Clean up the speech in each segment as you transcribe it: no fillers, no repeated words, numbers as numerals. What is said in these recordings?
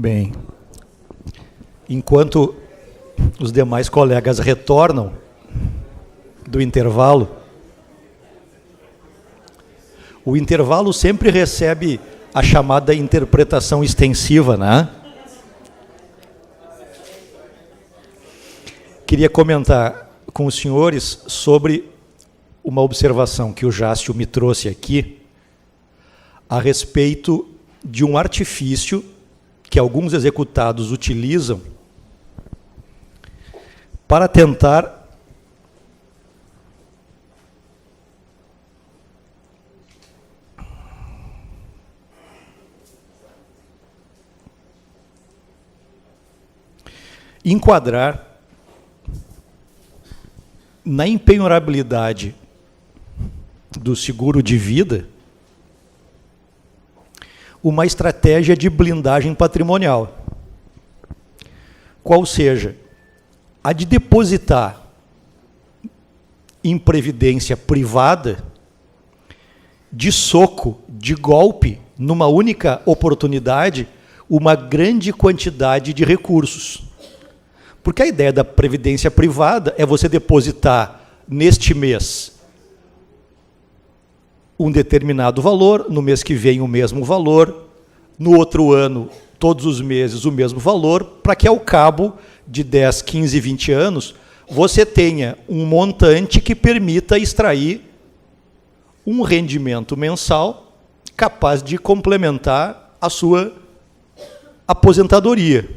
Bem, enquanto os demais colegas retornam do intervalo, o intervalo sempre recebe a chamada interpretação extensiva, né? Queria comentar com os senhores sobre uma observação que o Jácio me trouxe aqui a respeito de um artifício que alguns executados utilizam para tentar enquadrar na impenhorabilidade do seguro de vida uma estratégia de blindagem patrimonial, qual seja a de depositar em previdência privada de soco, de golpe, numa única oportunidade, uma grande quantidade de recursos. Porque a ideia da previdência privada é você depositar neste mês um determinado valor, no mês que vem o mesmo valor, no outro ano, todos os meses, o mesmo valor, para que ao cabo de 10, 15, 20 anos, você tenha um montante que permita extrair um rendimento mensal capaz de complementar a sua aposentadoria.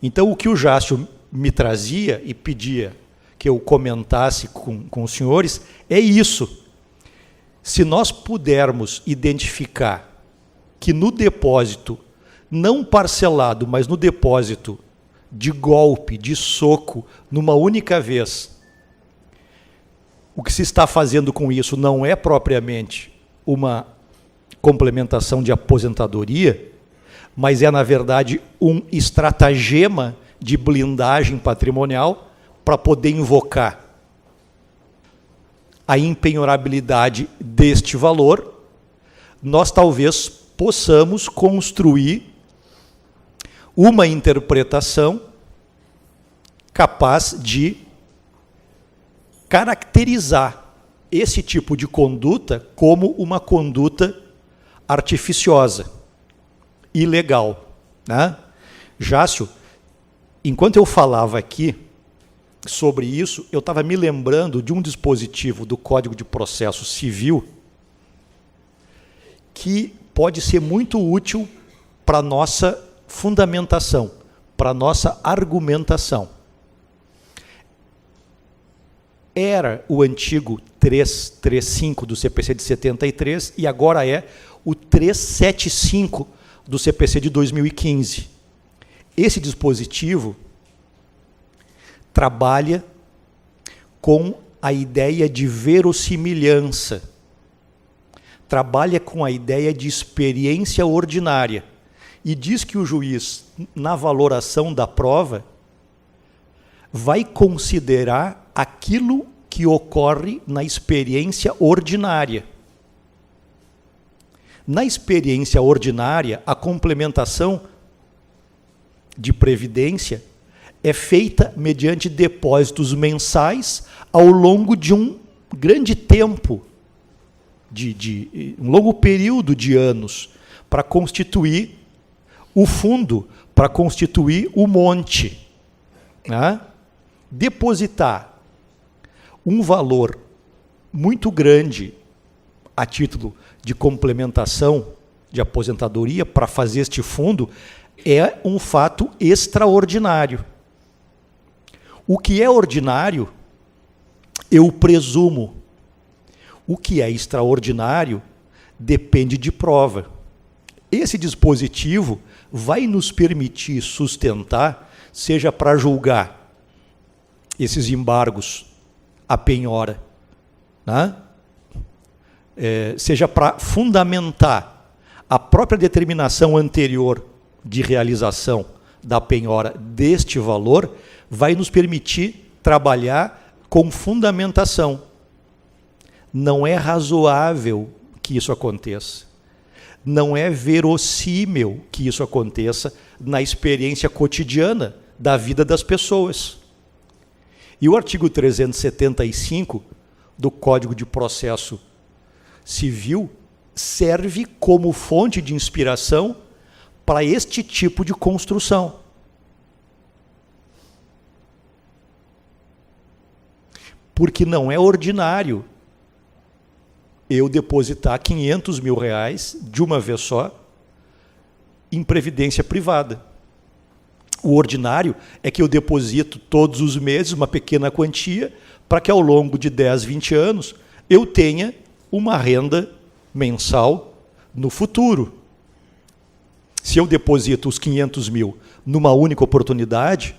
Então, o que o Jácio me trazia e pedia que eu comentasse com os senhores é isso. Se nós pudermos identificar que no depósito, não parcelado, mas no depósito de golpe, de soco, numa única vez, o que se está fazendo com isso não é propriamente uma complementação de aposentadoria, mas é, na verdade, um estratagema de blindagem patrimonial para poder invocar a impenhorabilidade deste valor, nós talvez possamos construir uma interpretação capaz de caracterizar esse tipo de conduta como uma conduta artificiosa, ilegal, né? Jácio, enquanto eu falava aqui sobre isso, eu estava me lembrando de um dispositivo do Código de Processo Civil que pode ser muito útil para a nossa fundamentação, para a nossa argumentação. Era o antigo 335 do CPC de 73 e agora é o 375 do CPC de 2015. Esse dispositivo trabalha com a ideia de verossimilhança, trabalha com a ideia de experiência ordinária e diz que o juiz, na valoração da prova, vai considerar aquilo que ocorre na experiência ordinária. Na experiência ordinária, a complementação de previdência é feita mediante depósitos mensais ao longo de um grande tempo, de um longo período de anos, para constituir o fundo, para constituir o monte, né? Depositar um valor muito grande a título de complementação de aposentadoria para fazer este fundo é um fato extraordinário. O que é ordinário, eu presumo. O que é extraordinário depende de prova. Esse dispositivo vai nos permitir sustentar, seja para julgar esses embargos à penhora, né? Seja para fundamentar a própria determinação anterior de realização da penhora deste valor, vai nos permitir trabalhar com fundamentação. Não é razoável que isso aconteça. Não é verossímil que isso aconteça na experiência cotidiana da vida das pessoas. E o artigo 375 do Código de Processo Civil serve como fonte de inspiração para este tipo de construção. Porque não é ordinário eu depositar 500 mil reais de uma vez só em previdência privada. O ordinário é que eu deposito todos os meses uma pequena quantia para que ao longo de 10, 20 anos eu tenha uma renda mensal no futuro. Se eu deposito os 500 mil numa única oportunidade,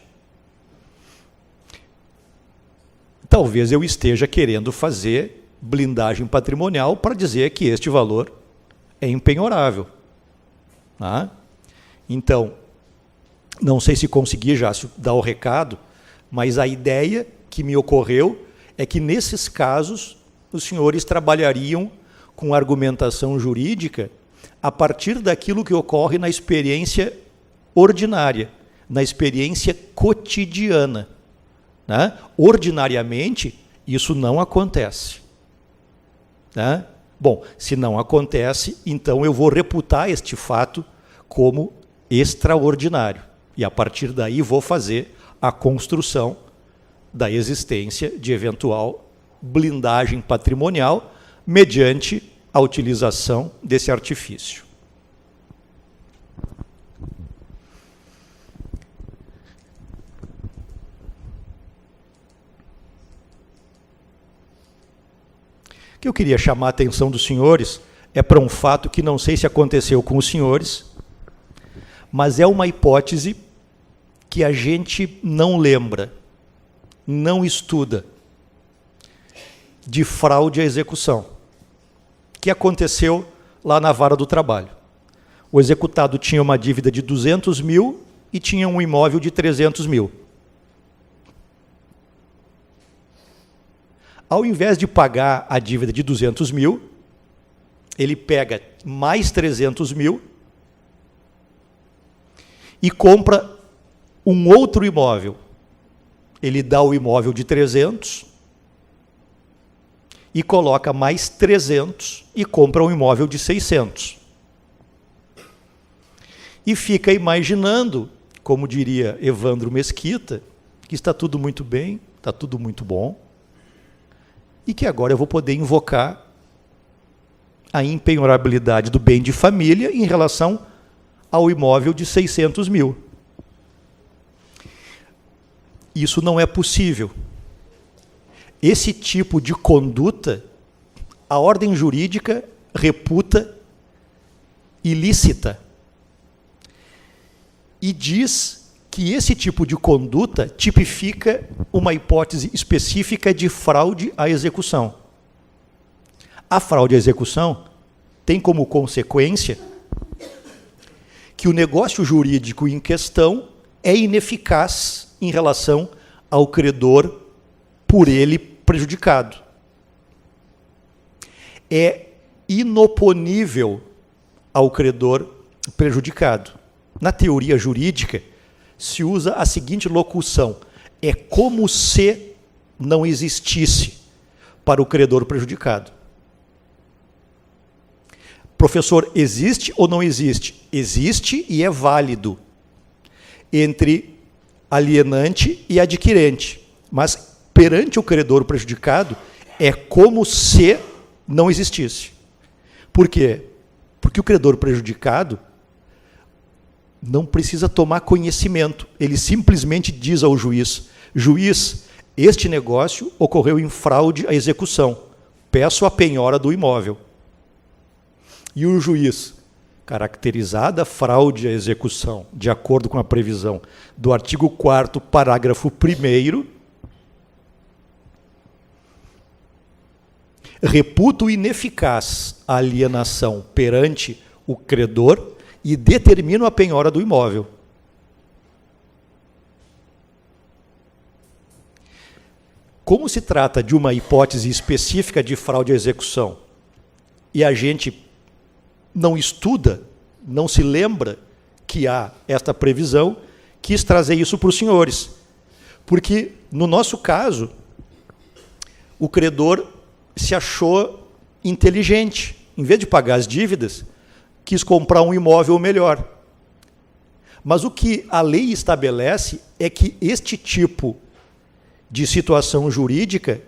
talvez eu esteja querendo fazer blindagem patrimonial para dizer que este valor é impenhorável. Tá? Então, não sei se consegui já dar o recado, mas a ideia que me ocorreu é que, nesses casos, os senhores trabalhariam com argumentação jurídica a partir daquilo que ocorre na experiência ordinária, na experiência cotidiana. Né? Ordinariamente, isso não acontece. Né? Bom, se não acontece, então eu vou reputar este fato como extraordinário. E, a partir daí, vou fazer a construção da existência de eventual blindagem patrimonial mediante a utilização desse artifício. O que eu queria chamar a atenção dos senhores é para um fato que não sei se aconteceu com os senhores, mas é uma hipótese que a gente não lembra, não estuda, de fraude à execução, que aconteceu lá na Vara do Trabalho. O executado tinha uma dívida de 200 mil e tinha um imóvel de 300 mil. Ao invés de pagar a dívida de 200 mil, ele pega mais 300 mil e compra um outro imóvel. Ele dá o imóvel de 300 e coloca mais 300 e compra um imóvel de 600. E fica imaginando, como diria Evandro Mesquita, que está tudo muito bem, está tudo muito bom, e que agora eu vou poder invocar a impenhorabilidade do bem de família em relação ao imóvel de 600 mil. Isso não é possível. Esse tipo de conduta, a ordem jurídica reputa ilícita e diz que esse tipo de conduta tipifica uma hipótese específica de fraude à execução. A fraude à execução tem como consequência que o negócio jurídico em questão é ineficaz em relação ao credor por ele prejudicado. É inoponível ao credor prejudicado. Na teoria jurídica, se usa a seguinte locução: é como se não existisse para o credor prejudicado. Professor, existe ou não existe? Existe e é válido entre alienante e adquirente. Mas, perante o credor prejudicado, é como se não existisse. Por quê? Porque o credor prejudicado não precisa tomar conhecimento. Ele simplesmente diz ao juiz: juiz, este negócio ocorreu em fraude à execução. Peço a penhora do imóvel. E o juiz, caracterizada a fraude à execução, de acordo com a previsão do artigo 4º, parágrafo 1º, reputa ineficaz a alienação perante o credor e determina a penhora do imóvel. Como se trata de uma hipótese específica de fraude à execução e a gente não estuda, não se lembra que há esta previsão, quis trazer isso para os senhores. Porque, no nosso caso, o credor se achou inteligente. Em vez de pagar as dívidas, quis comprar um imóvel melhor. Mas o que a lei estabelece é que este tipo de situação jurídica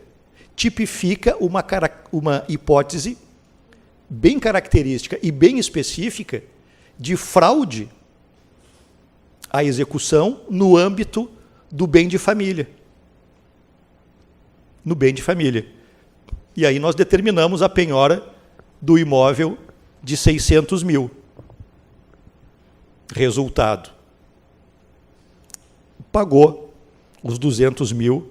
tipifica uma hipótese bem característica e bem específica de fraude à execução no âmbito do bem de família. No bem de família. E aí nós determinamos a penhora do imóvel de 600 mil. Resultado: pagou os 200 mil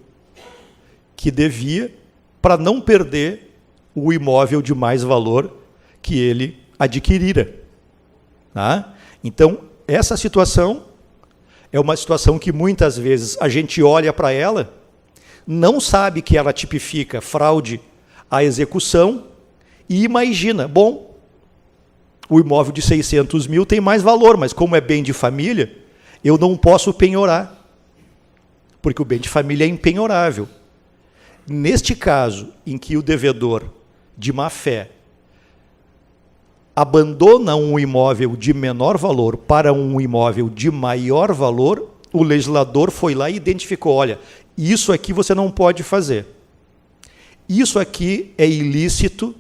que devia para não perder o imóvel de mais valor que ele adquirira. Tá? Então, essa situação é uma situação que muitas vezes a gente olha para ela, não sabe que ela tipifica fraude à execução e imagina, bom, o imóvel de 600 mil tem mais valor, mas como é bem de família, eu não posso penhorar, porque o bem de família é impenhorável. Neste caso, em que o devedor, de má fé, abandona um imóvel de menor valor para um imóvel de maior valor, o legislador foi lá e identificou, olha, isso aqui você não pode fazer. Isso aqui é ilícito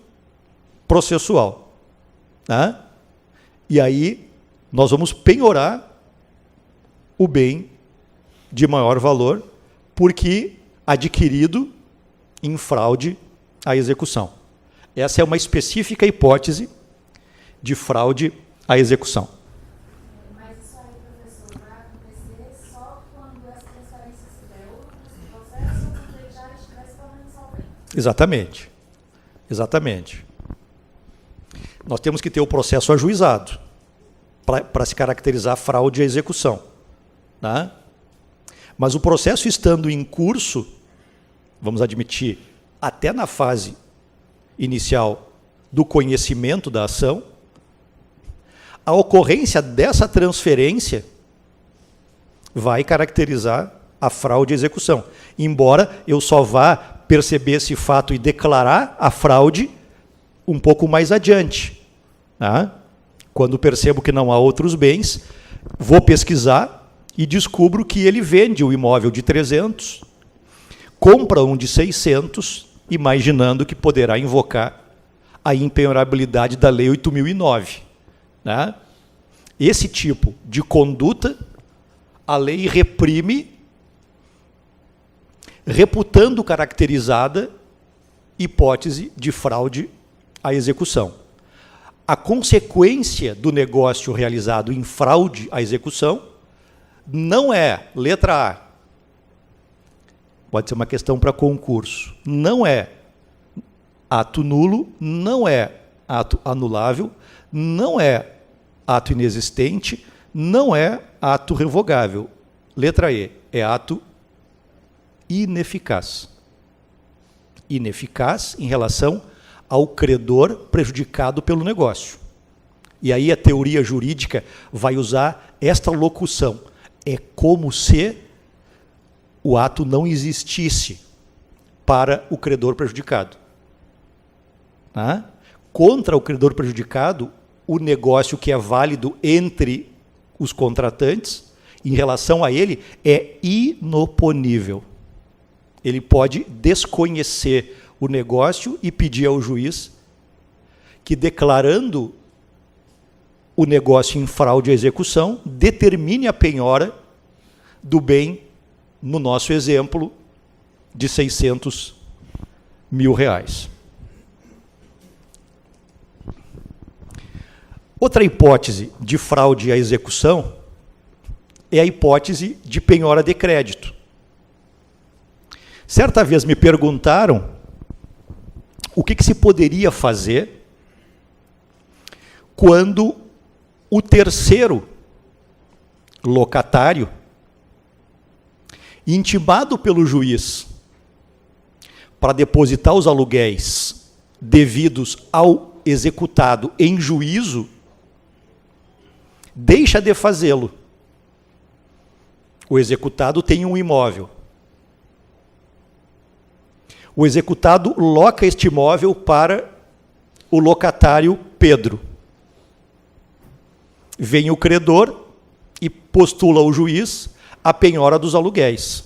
processual. Tá? E aí nós vamos penhorar o bem de maior valor, porque adquirido em fraude à execução. Essa é uma específica hipótese de fraude à execução. Mas isso aí, professor, vai acontecer só quando essa transferência se der ou no processo ou quando ele já estivesse falando insolvente? Exatamente. Exatamente. Nós temos que ter o processo ajuizado para se caracterizar fraude à execução. Tá? Mas o processo estando em curso, vamos admitir, até na fase inicial do conhecimento da ação, a ocorrência dessa transferência vai caracterizar a fraude à execução. Embora eu só vá perceber esse fato e declarar a fraude um pouco mais adiante. Tá? Quando percebo que não há outros bens, vou pesquisar e descubro que ele vende o imóvel de 300, compra um de 600, imaginando que poderá invocar a impenhorabilidade da Lei 8.009. Né? Esse tipo de conduta, a lei reprime, reputando caracterizada hipótese de fraude à execução. A consequência do negócio realizado em fraude à execução não é, letra A, pode ser uma questão para concurso, não é ato nulo, não é ato anulável, não é ato inexistente, não é ato revogável. Letra E, é ato ineficaz. Ineficaz em relação ao credor prejudicado pelo negócio. E aí a teoria jurídica vai usar esta locução. É como se o ato não existisse para o credor prejudicado. Tá? Contra o credor prejudicado, o negócio que é válido entre os contratantes, em relação a ele, é inoponível. Ele pode desconhecer o negócio e pedir ao juiz que, declarando o negócio em fraude à execução, determine a penhora do bem, no nosso exemplo, de 600 mil reais. Outra hipótese de fraude à execução é a hipótese de penhora de crédito. Certa vez me perguntaram o que se poderia fazer quando o terceiro locatário, intimado pelo juiz para depositar os aluguéis devidos ao executado em juízo, deixa de fazê-lo. O executado tem um imóvel. O executado loca este imóvel para o locatário Pedro. Vem o credor e postula ao juiz a penhora dos aluguéis.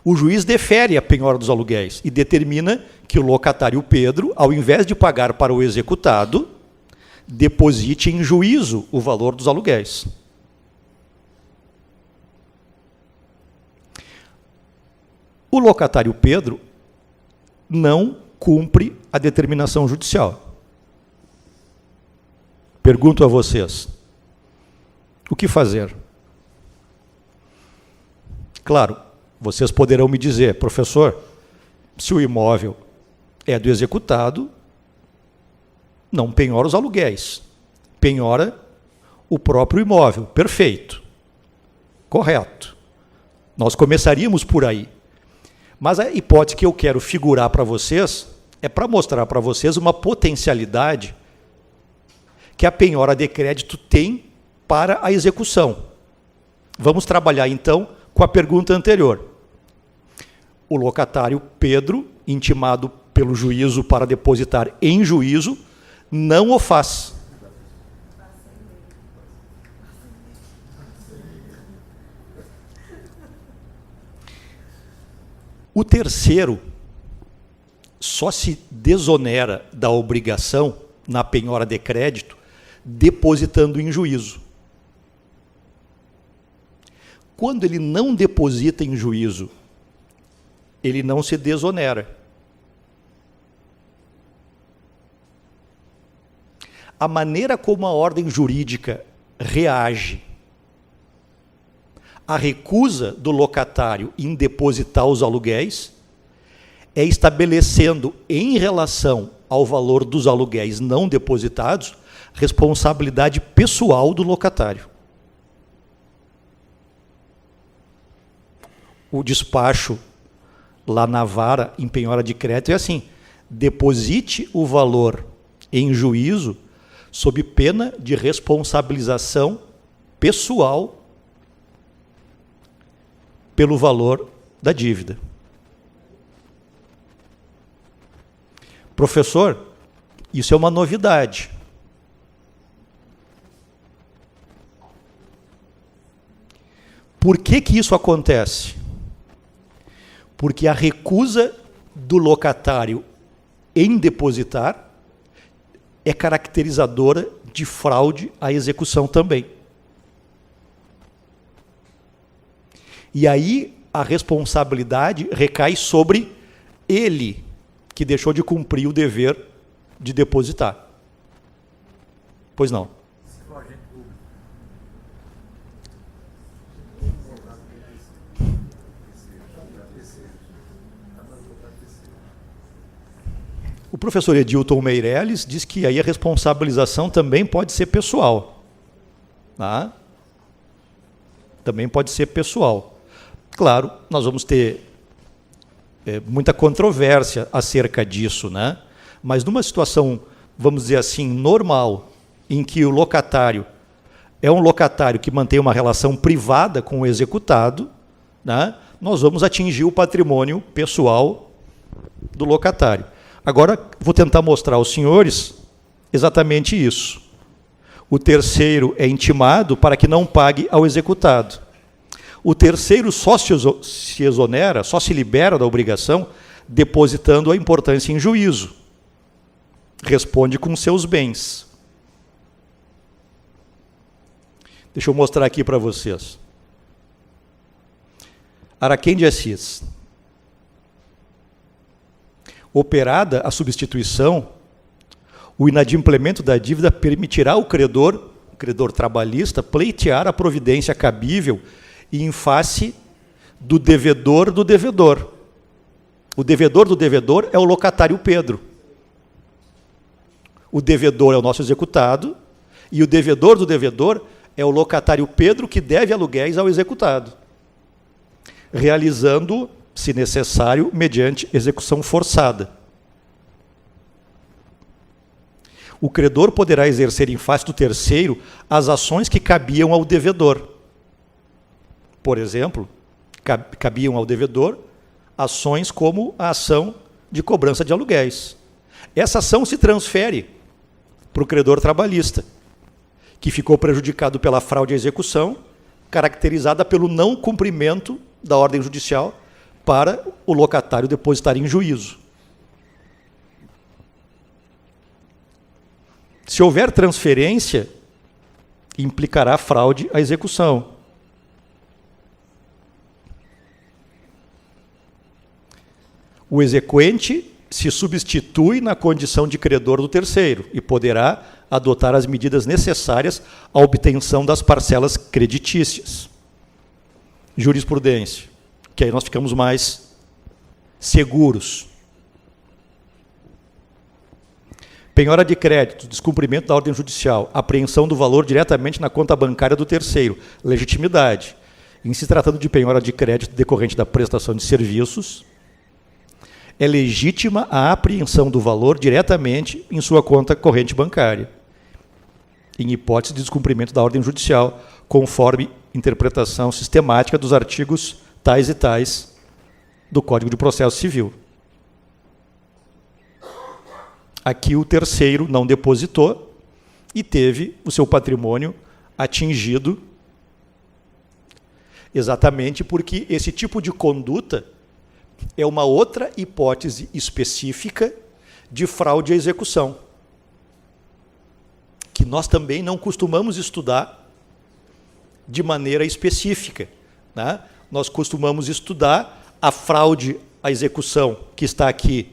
O juiz defere a penhora dos aluguéis e determina que o locatário Pedro, ao invés de pagar para o executado, deposite em juízo o valor dos aluguéis. O locatário Pedro não cumpre a determinação judicial. Pergunto a vocês, o que fazer? Claro, vocês poderão me dizer, professor, se o imóvel é do executado, não penhora os aluguéis, penhora o próprio imóvel. Perfeito. Correto. Nós começaríamos por aí. Mas a hipótese que eu quero figurar para vocês é para mostrar para vocês uma potencialidade que a penhora de crédito tem para a execução. Vamos trabalhar, então, com a pergunta anterior. O locatário Pedro, intimado pelo juízo para depositar em juízo, não o faz. O terceiro só se desonera da obrigação na penhora de crédito depositando em juízo. Quando ele não deposita em juízo, ele não se desonera. A maneira como a ordem jurídica reage à recusa do locatário em depositar os aluguéis é estabelecendo, em relação ao valor dos aluguéis não depositados, responsabilidade pessoal do locatário. O despacho lá na vara em penhora de crédito é assim: deposite o valor em juízo sob pena de responsabilização pessoal pelo valor da dívida. Professor, isso é uma novidade. Por que que isso acontece? Porque a recusa do locatário em depositar é caracterizadora de fraude à execução também. E aí a responsabilidade recai sobre ele, que deixou de cumprir o dever de depositar. Pois não. O professor Edilton Meirelles diz que aí a responsabilização também pode ser pessoal. Tá? Também pode ser pessoal. Claro, nós vamos ter muita controvérsia acerca disso, né? Mas numa situação, vamos dizer assim, normal, em que o locatário é um locatário que mantém uma relação privada com o executado, né? Nós vamos atingir o patrimônio pessoal do locatário. Agora, vou tentar mostrar aos senhores exatamente isso. O terceiro é intimado para que não pague ao executado. O terceiro só se exonera, só se libera da obrigação, depositando a importância em juízo. Responde com seus bens. Deixa eu mostrar aqui para vocês. Araquém de Assis. Operada a substituição, o inadimplemento da dívida permitirá ao credor trabalhista, pleitear a providência cabível em face do devedor do devedor. O devedor do devedor é o locatário Pedro. O devedor é o nosso executado, e o devedor do devedor é o locatário Pedro que deve aluguéis ao executado, realizando, se necessário, mediante execução forçada. O credor poderá exercer em face do terceiro as ações que cabiam ao devedor. Por exemplo, cabiam ao devedor ações como a ação de cobrança de aluguéis. Essa ação se transfere para o credor trabalhista, que ficou prejudicado pela fraude à execução, caracterizada pelo não cumprimento da ordem judicial para o locatário depositar em juízo. Se houver transferência, implicará fraude à execução. O exequente se substitui na condição de credor do terceiro e poderá adotar as medidas necessárias à obtenção das parcelas creditícias. Jurisprudência, que aí nós ficamos mais seguros. Penhora de crédito, descumprimento da ordem judicial, apreensão do valor diretamente na conta bancária do terceiro, legitimidade. Em se tratando de penhora de crédito decorrente da prestação de serviços, é legítima a apreensão do valor diretamente em sua conta corrente bancária, em hipótese de descumprimento da ordem judicial, conforme interpretação sistemática dos artigos tais e tais do Código de Processo Civil. Aqui o terceiro não depositou e teve o seu patrimônio atingido exatamente porque esse tipo de conduta é uma outra hipótese específica de fraude à execução, que nós também não costumamos estudar de maneira específica, né? Nós costumamos estudar a fraude à execução que está aqui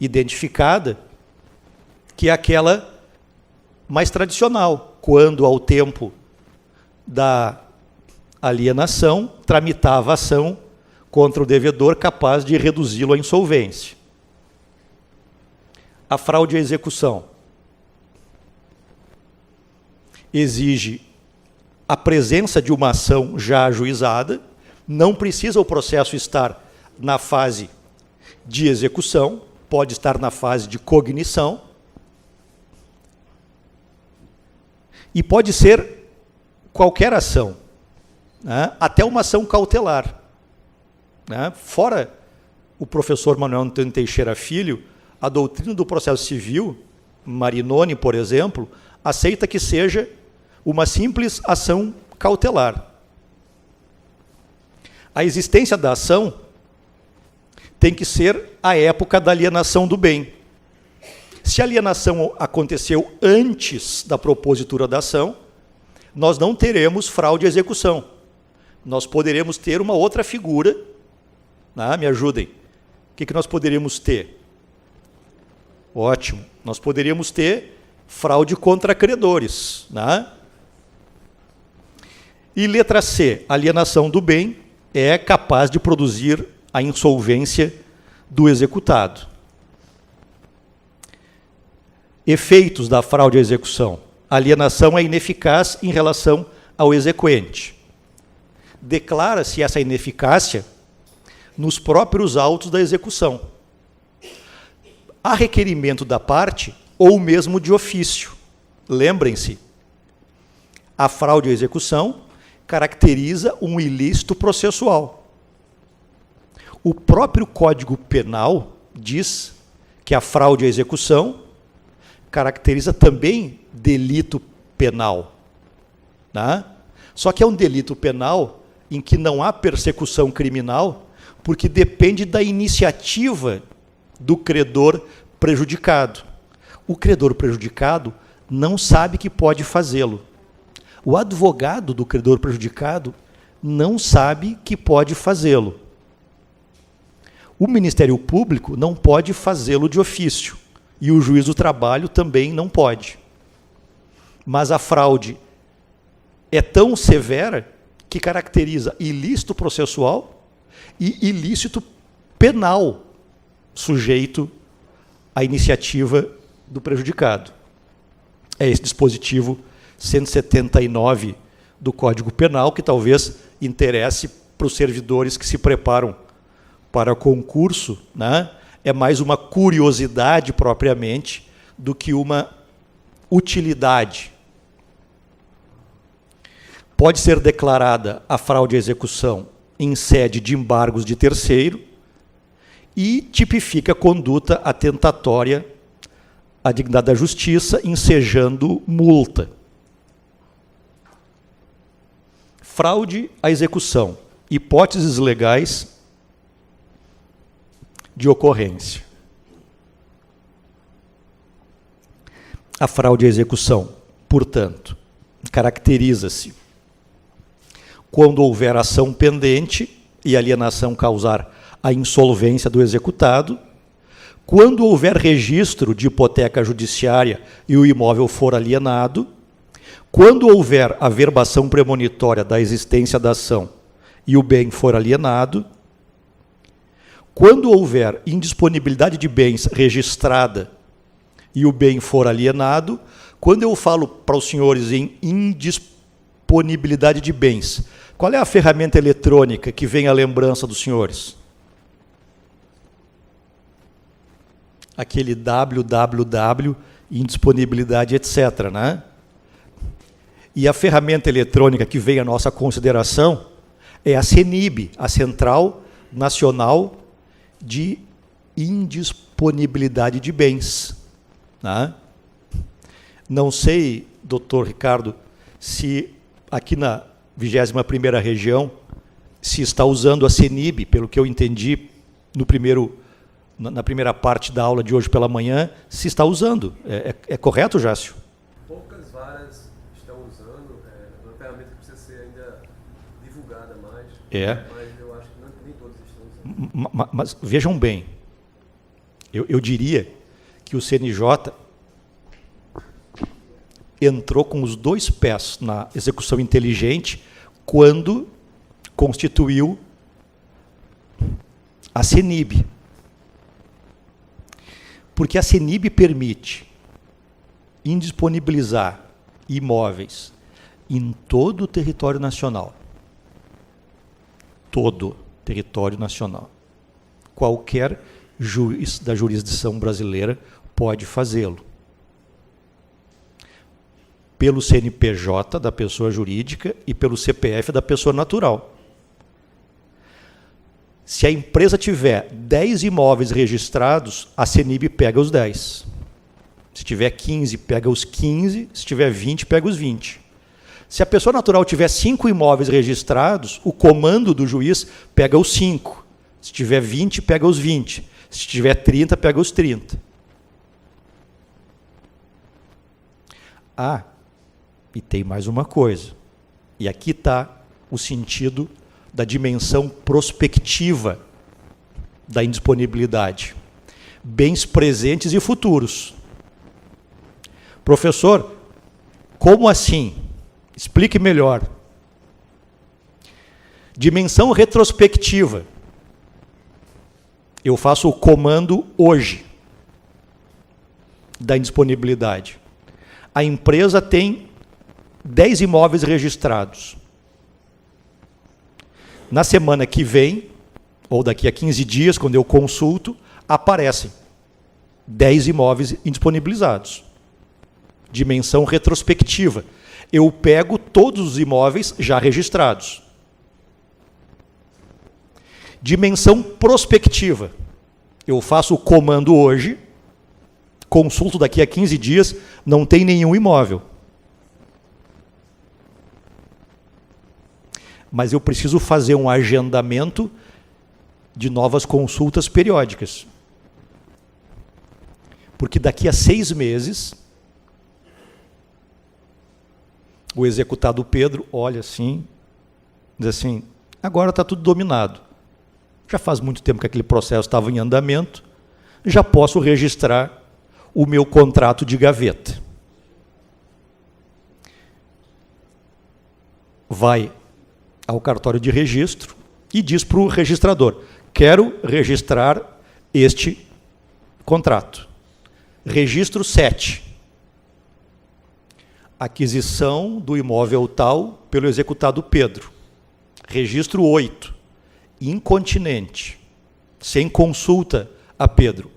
identificada, que é aquela mais tradicional, quando ao tempo da alienação tramitava a ação contra o devedor capaz de reduzi-lo à insolvência. A fraude à execução exige a presença de uma ação já ajuizada, não precisa o processo estar na fase de execução, pode estar na fase de cognição, e pode ser qualquer ação, né? Até uma ação cautelar. Né? Fora o professor Manuel Antônio Teixeira Filho, a doutrina do processo civil, Marinoni, por exemplo, aceita que seja uma simples ação cautelar. A existência da ação tem que ser a época da alienação do bem. Se a alienação aconteceu antes da propositura da ação, nós não teremos fraude à execução. Nós poderemos ter uma outra figura. Me ajudem. O que nós poderíamos ter? Ótimo. Nós poderíamos ter fraude contra credores. E letra C, alienação do bem é capaz de produzir a insolvência do executado. Efeitos da fraude à execução. A alienação é ineficaz em relação ao exequente. Declara-se essa ineficácia nos próprios autos da execução. Há requerimento da parte ou mesmo de ofício. Lembrem-se, a fraude à execução caracteriza um ilícito processual. O próprio Código Penal diz que a fraude à execução caracteriza também delito penal. Só que é um delito penal em que não há persecução criminal, porque depende da iniciativa do credor prejudicado. O credor prejudicado não sabe que pode fazê-lo. O advogado do credor prejudicado não sabe que pode fazê-lo. O Ministério Público não pode fazê-lo de ofício, e o juiz do trabalho também não pode. Mas a fraude é tão severa que caracteriza ilícito processual e ilícito penal sujeito à iniciativa do prejudicado. É esse dispositivo 179 do Código Penal que talvez interesse para os servidores que se preparam para concurso, É mais uma curiosidade propriamente do que uma utilidade. Pode ser declarada a fraude à execução em sede de embargos de terceiro e tipifica conduta atentatória à dignidade da justiça, ensejando multa. Fraude à execução. Hipóteses legais de ocorrência. A fraude à execução, portanto, caracteriza-se quando houver ação pendente e alienação causar a insolvência do executado, quando houver registro de hipoteca judiciária e o imóvel for alienado, quando houver averbação premonitória da existência da ação e o bem for alienado, quando houver indisponibilidade de bens registrada e o bem for alienado. Quando eu falo para os senhores em indisponibilidade de bens, qual é a ferramenta eletrônica que vem à lembrança dos senhores? Aquele www, indisponibilidade, etc., né? E a ferramenta eletrônica que vem à nossa consideração é a CENIB, a Central Nacional de Indisponibilidade de Bens. Né? Não sei, doutor Ricardo, se aqui na 21ª região se está usando a CENIB, pelo que eu entendi na primeira parte da aula de hoje pela manhã, se está usando. É correto, Jácio? Poucas varas estão usando, é uma ferramenta que precisa ser ainda divulgada mais, mas eu acho que nem todos estão usando. Mas vejam bem, eu diria que o CNJ entrou com os dois pés na execução inteligente quando constituiu a CENIB. Porque a CENIB permite indisponibilizar imóveis em todo o território nacional. Todo o território nacional. Qualquer juiz da jurisdição brasileira pode fazê-lo. Pelo CNPJ da pessoa jurídica e pelo CPF da pessoa natural. Se a empresa tiver 10 imóveis registrados, a CENIB pega os 10. Se tiver 15, pega os 15. Se tiver 20, pega os 20. Se a pessoa natural tiver 5 imóveis registrados, o comando do juiz pega os 5. Se tiver 20, pega os 20. Se tiver 30, pega os 30. Ah, e tem mais uma coisa. E aqui está o sentido da dimensão prospectiva da indisponibilidade. Bens presentes e futuros. Professor, como assim? Explique melhor. Dimensão retrospectiva. Eu faço o comando hoje da indisponibilidade. A empresa tem 10 imóveis registrados. Na semana que vem, ou daqui a 15 dias, quando eu consulto, aparecem 10 imóveis indisponibilizados. Dimensão retrospectiva. Eu pego todos os imóveis já registrados. Dimensão prospectiva. Eu faço o comando hoje, consulto daqui a 15 dias, não tem nenhum imóvel. Mas eu preciso fazer um agendamento de novas consultas periódicas. Porque daqui a 6 meses, o executado Pedro olha assim, diz assim, agora está tudo dominado. Já faz muito tempo que aquele processo estava em andamento, já posso registrar o meu contrato de gaveta. Vai ao cartório de registro e diz para o registrador, quero registrar este contrato. Registro 7. Aquisição do imóvel tal pelo executado Pedro. Registro 8. Incontinente, sem consulta a Pedro.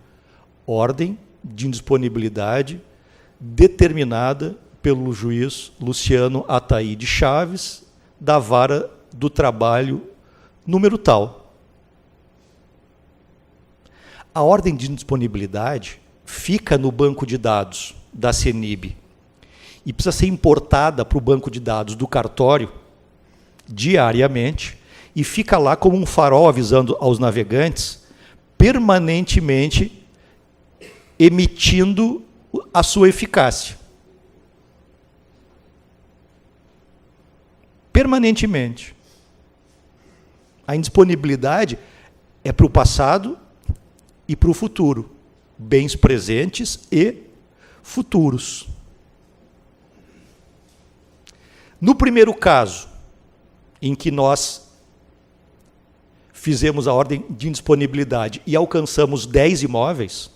Ordem de indisponibilidade determinada pelo juiz Luciano Ataíde Chaves, da Vara do Trabalho número tal. A ordem de indisponibilidade fica no banco de dados da CENIB e precisa ser importada para o banco de dados do cartório diariamente e fica lá como um farol avisando aos navegantes, permanentemente emitindo a sua eficácia. Permanentemente. A indisponibilidade é para o passado e para o futuro. Bens presentes e futuros. No primeiro caso, em que nós fizemos a ordem de indisponibilidade e alcançamos 10 imóveis,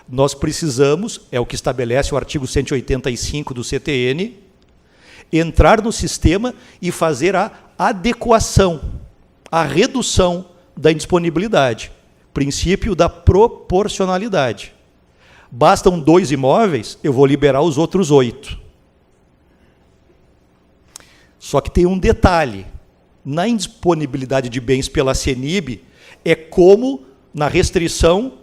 nós precisamos, é o que estabelece o artigo 185 do CTN, entrar no sistema e fazer a adequação, a redução da indisponibilidade. Princípio da proporcionalidade. Bastam 2 imóveis, eu vou liberar os outros 8. Só que tem um detalhe. Na indisponibilidade de bens pela CENIB, é como na restrição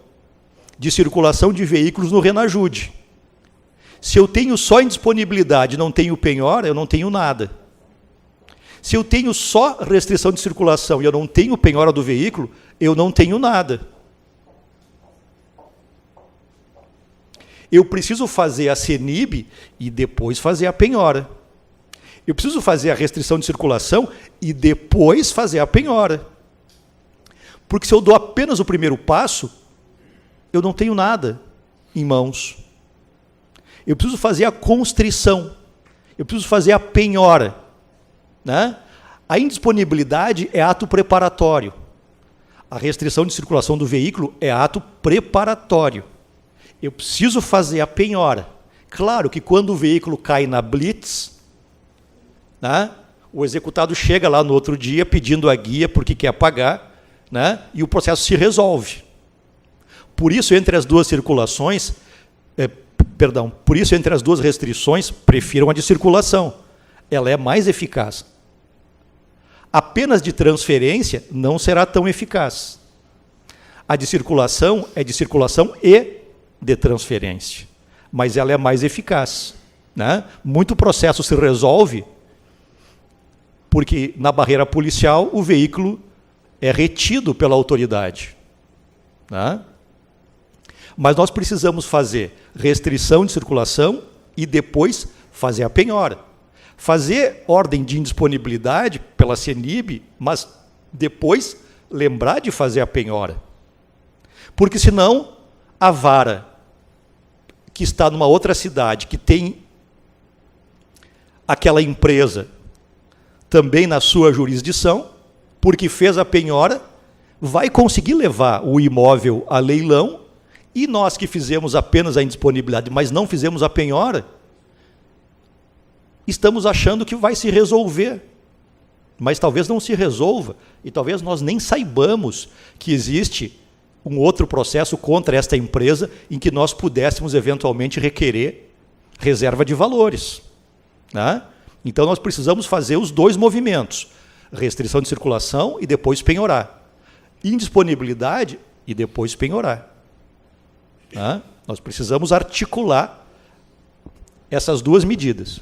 de circulação de veículos no Renajude. Se eu tenho só indisponibilidade e não tenho penhora, eu não tenho nada. Se eu tenho só restrição de circulação e eu não tenho penhora do veículo, eu não tenho nada. Eu preciso fazer a CENIB e depois fazer a penhora. Eu preciso fazer a restrição de circulação e depois fazer a penhora. Porque se eu dou apenas o primeiro passo, eu não tenho nada em mãos. Eu preciso fazer a constrição. Eu preciso fazer a penhora. Né? A indisponibilidade é ato preparatório. A restrição de circulação do veículo é ato preparatório. Eu preciso fazer a penhora. Claro que quando o veículo cai na blitz, né, o executado chega lá no outro dia pedindo a guia porque quer pagar, né, e o processo se resolve. Por isso, entre as duas circulações, por isso, entre as duas restrições, prefiram a de circulação. Ela é mais eficaz. Apenas de transferência não será tão eficaz. A de circulação é de circulação e de transferência, mas ela é mais eficaz. Né? Muito processo se resolve porque na barreira policial o veículo é retido pela autoridade. Né? Mas nós precisamos fazer restrição de circulação e depois fazer a penhora. Fazer ordem de indisponibilidade pela CENIB, mas depois lembrar de fazer a penhora. Porque senão a vara que está numa outra cidade, que tem aquela empresa também na sua jurisdição, porque fez a penhora, vai conseguir levar o imóvel a leilão, e nós que fizemos apenas a indisponibilidade, mas não fizemos a penhora, estamos achando que vai se resolver. Mas talvez não se resolva, e talvez nós nem saibamos que existe um outro processo contra esta empresa em que nós pudéssemos eventualmente requerer reserva de valores. Né? Então nós precisamos fazer os dois movimentos, restrição de circulação e depois penhorar. Indisponibilidade e depois penhorar. Né? Nós precisamos articular essas duas medidas.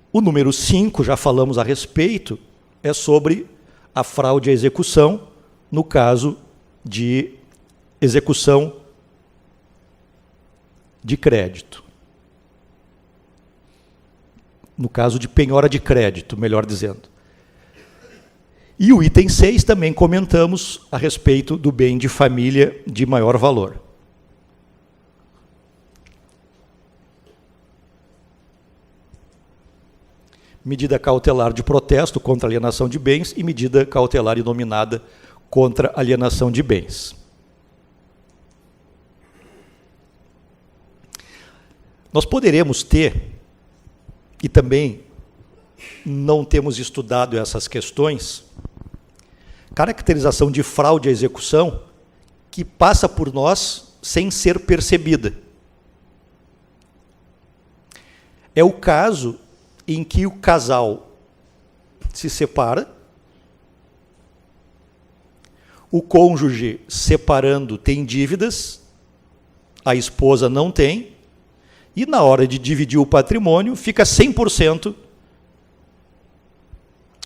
O número 5, já falamos a respeito, é sobre a fraude à execução, no caso de execução de crédito. No caso de penhora de crédito, melhor dizendo. E o item 6 também comentamos a respeito do bem de família de maior valor. Medida cautelar de protesto contra alienação de bens e medida cautelar inominada contra alienação de bens. Nós poderemos ter, e também não temos estudado essas questões, caracterização de fraude à execução que passa por nós sem ser percebida. É o caso em que o casal se separa, o cônjuge separando tem dívidas, a esposa não tem, e na hora de dividir o patrimônio fica 100%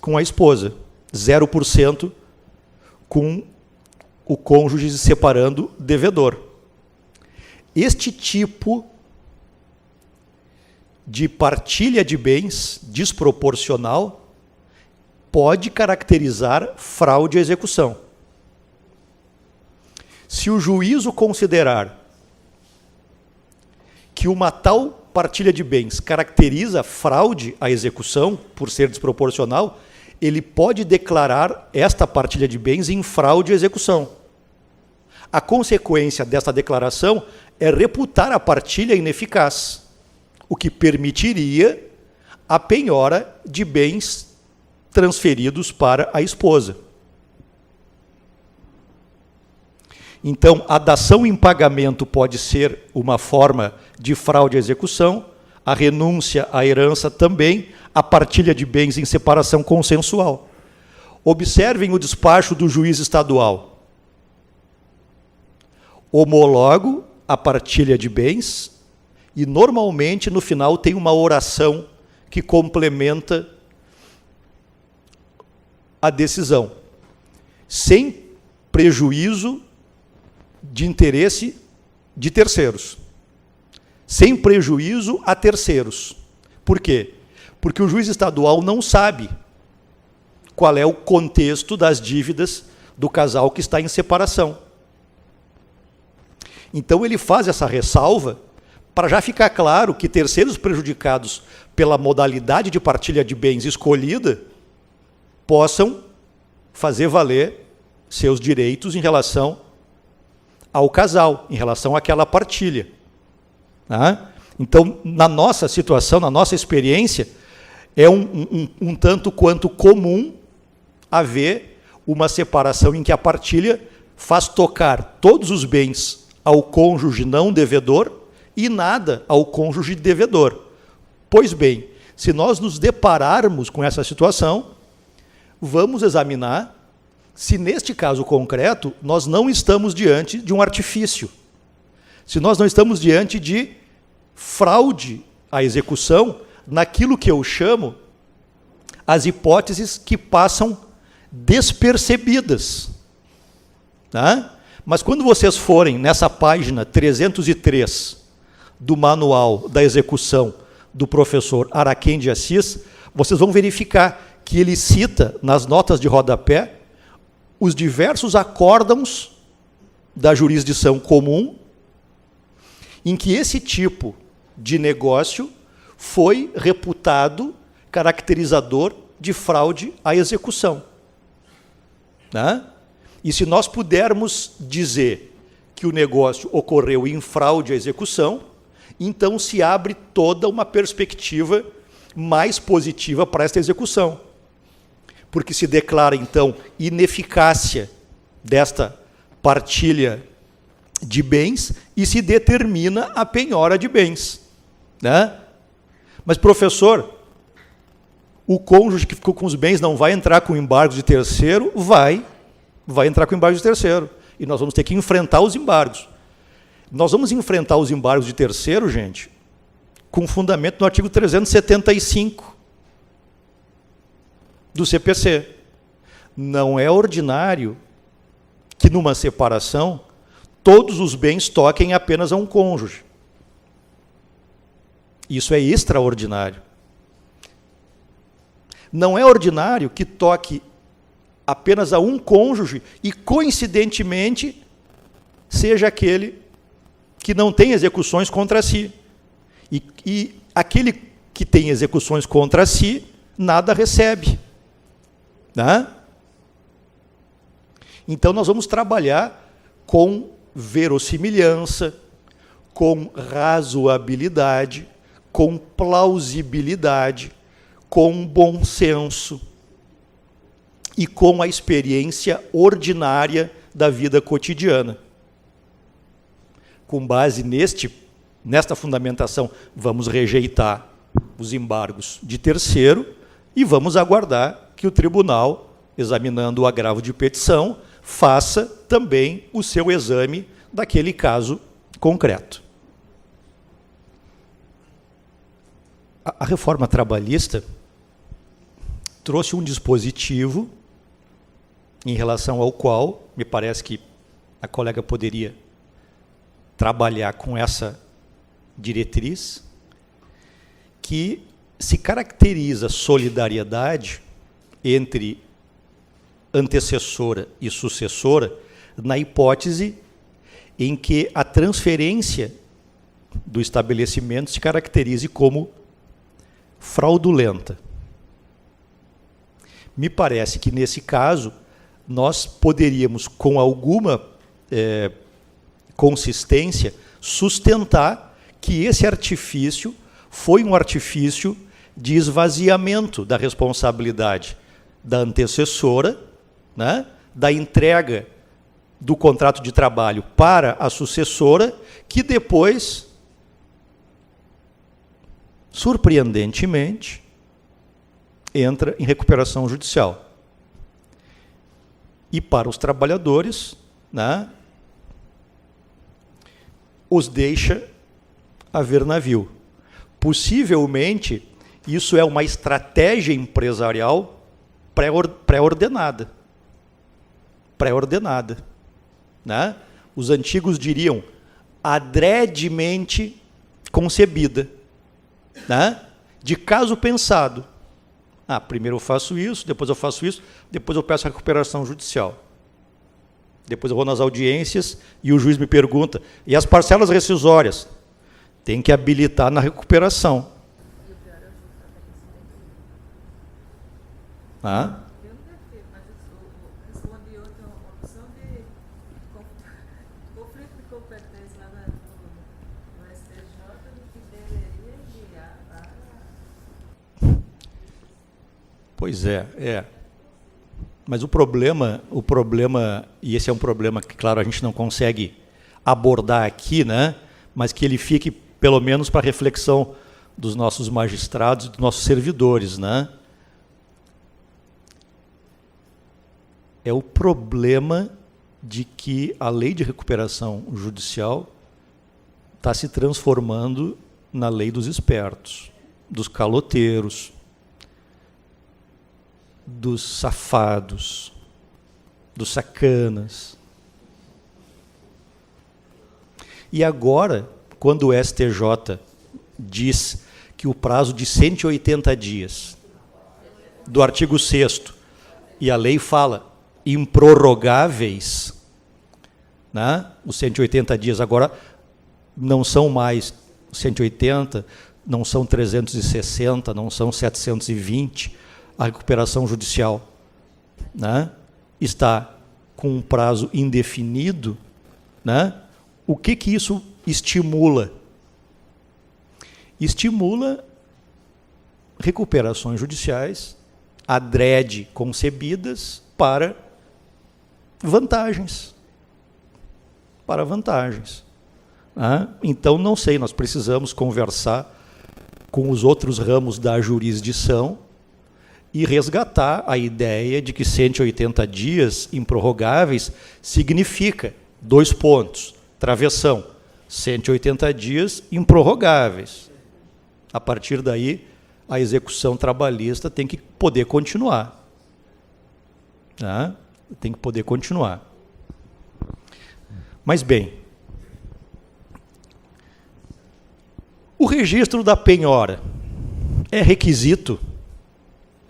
com a esposa, 0% com o cônjuge se separando devedor. Este tipo de partilha de bens desproporcional pode caracterizar fraude à execução. Se o juízo considerar que uma tal partilha de bens caracteriza fraude à execução, por ser desproporcional, ele pode declarar esta partilha de bens em fraude à execução. A consequência desta declaração é reputar a partilha ineficaz, o que permitiria a penhora de bens transferidos para a esposa. Então, a dação em pagamento pode ser uma forma de fraude à execução, a renúncia à herança também, a partilha de bens em separação consensual. Observem o despacho do juiz estadual. Homologo a partilha de bens e, normalmente, no final tem uma oração que complementa a decisão, sem prejuízo de interesse de terceiros, sem prejuízo a terceiros. Por quê? Porque o juiz estadual não sabe qual é o contexto das dívidas do casal que está em separação. Então ele faz essa ressalva para já ficar claro que terceiros prejudicados pela modalidade de partilha de bens escolhida possam fazer valer seus direitos em relação ao casal, em relação àquela partilha. Então, na nossa situação, na nossa experiência, é um tanto quanto comum haver uma separação em que a partilha faz tocar todos os bens ao cônjuge não devedor e nada ao cônjuge devedor. Pois bem, se nós nos depararmos com essa situação, vamos examinar se, neste caso concreto, nós não estamos diante de um artifício, se nós não estamos diante de fraude à execução, naquilo que eu chamo as hipóteses que passam despercebidas. Mas quando vocês forem nessa página 303 do Manual da Execução do professor Araquém de Assis, vocês vão verificar que ele cita, nas notas de rodapé, os diversos acórdãos da jurisdição comum em que esse tipo de negócio foi reputado caracterizador de fraude à execução. E se nós pudermos dizer que o negócio ocorreu em fraude à execução, então se abre toda uma perspectiva mais positiva para esta execução. Porque se declara, então, ineficácia desta partilha de bens e se determina a penhora de bens. Mas, professor, o cônjuge que ficou com os bens não vai entrar com embargos de terceiro? Vai entrar com embargos de terceiro. E nós vamos ter que enfrentar os embargos. Nós vamos enfrentar os embargos de terceiro, gente, com fundamento no artigo 375 do CPC. Não é ordinário que, numa separação, todos os bens toquem apenas a um cônjuge. Isso é extraordinário. Não é ordinário que toque apenas a um cônjuge e, coincidentemente, seja aquele que não tem execuções contra si. E aquele que tem execuções contra si, nada recebe. Então, nós vamos trabalhar com verossimilhança, com razoabilidade, com plausibilidade, com bom senso e com a experiência ordinária da vida cotidiana. Com base nesta fundamentação, vamos rejeitar os embargos de terceiro e vamos aguardar que o tribunal, examinando o agravo de petição, faça também o seu exame daquele caso concreto. A reforma trabalhista trouxe um dispositivo em relação ao qual me parece que a colega poderia trabalhar com essa diretriz, que se caracteriza solidariedade entre antecessora e sucessora na hipótese em que a transferência do estabelecimento se caracterize como fraudulenta. Me parece que, nesse caso, nós poderíamos, com alguma consistência, sustentar que esse artifício foi um artifício de esvaziamento da responsabilidade da antecessora, né, da entrega do contrato de trabalho para a sucessora, que depois, surpreendentemente, entra em recuperação judicial. E para os trabalhadores, né, os deixa a ver navio. Possivelmente, isso é uma estratégia empresarial pré-ordenada. Pré-ordenada. Né? Os antigos diriam adredemente concebida. Né? De caso pensado. Primeiro eu faço isso, depois eu faço isso, depois eu peço a recuperação judicial. Depois eu vou nas audiências e o juiz me pergunta, e as parcelas rescisórias? Tem que habilitar na recuperação. Eu não defendo, mas eu respondi outra opção de conflito de competência lá no STJ, que deveria enviar para... Pois é. Mas o problema, e esse é um problema que, claro, a gente não consegue abordar aqui, né? Mas que ele fique, pelo menos, para reflexão dos nossos magistrados e dos nossos servidores, né? É o problema de que a lei de recuperação judicial está se transformando na lei dos espertos, dos caloteiros, dos safados, dos sacanas. E agora, quando o STJ diz que o prazo de 180 dias do artigo 6º, e a lei fala improrrogáveis, né? Os 180 dias agora não são mais 180, não são 360, não são 720, a recuperação judicial, né, está com um prazo indefinido, né? O que isso estimula? Estimula recuperações judiciais adrede concebidas para vantagens. Para vantagens. Né? Então, não sei, nós precisamos conversar com os outros ramos da jurisdição e resgatar a ideia de que 180 dias improrrogáveis significa 2 pontos, travessão, 180 dias improrrogáveis. A partir daí, a execução trabalhista tem que poder continuar. Tá? Tem que poder continuar. Mas, bem, o registro da penhora é requisito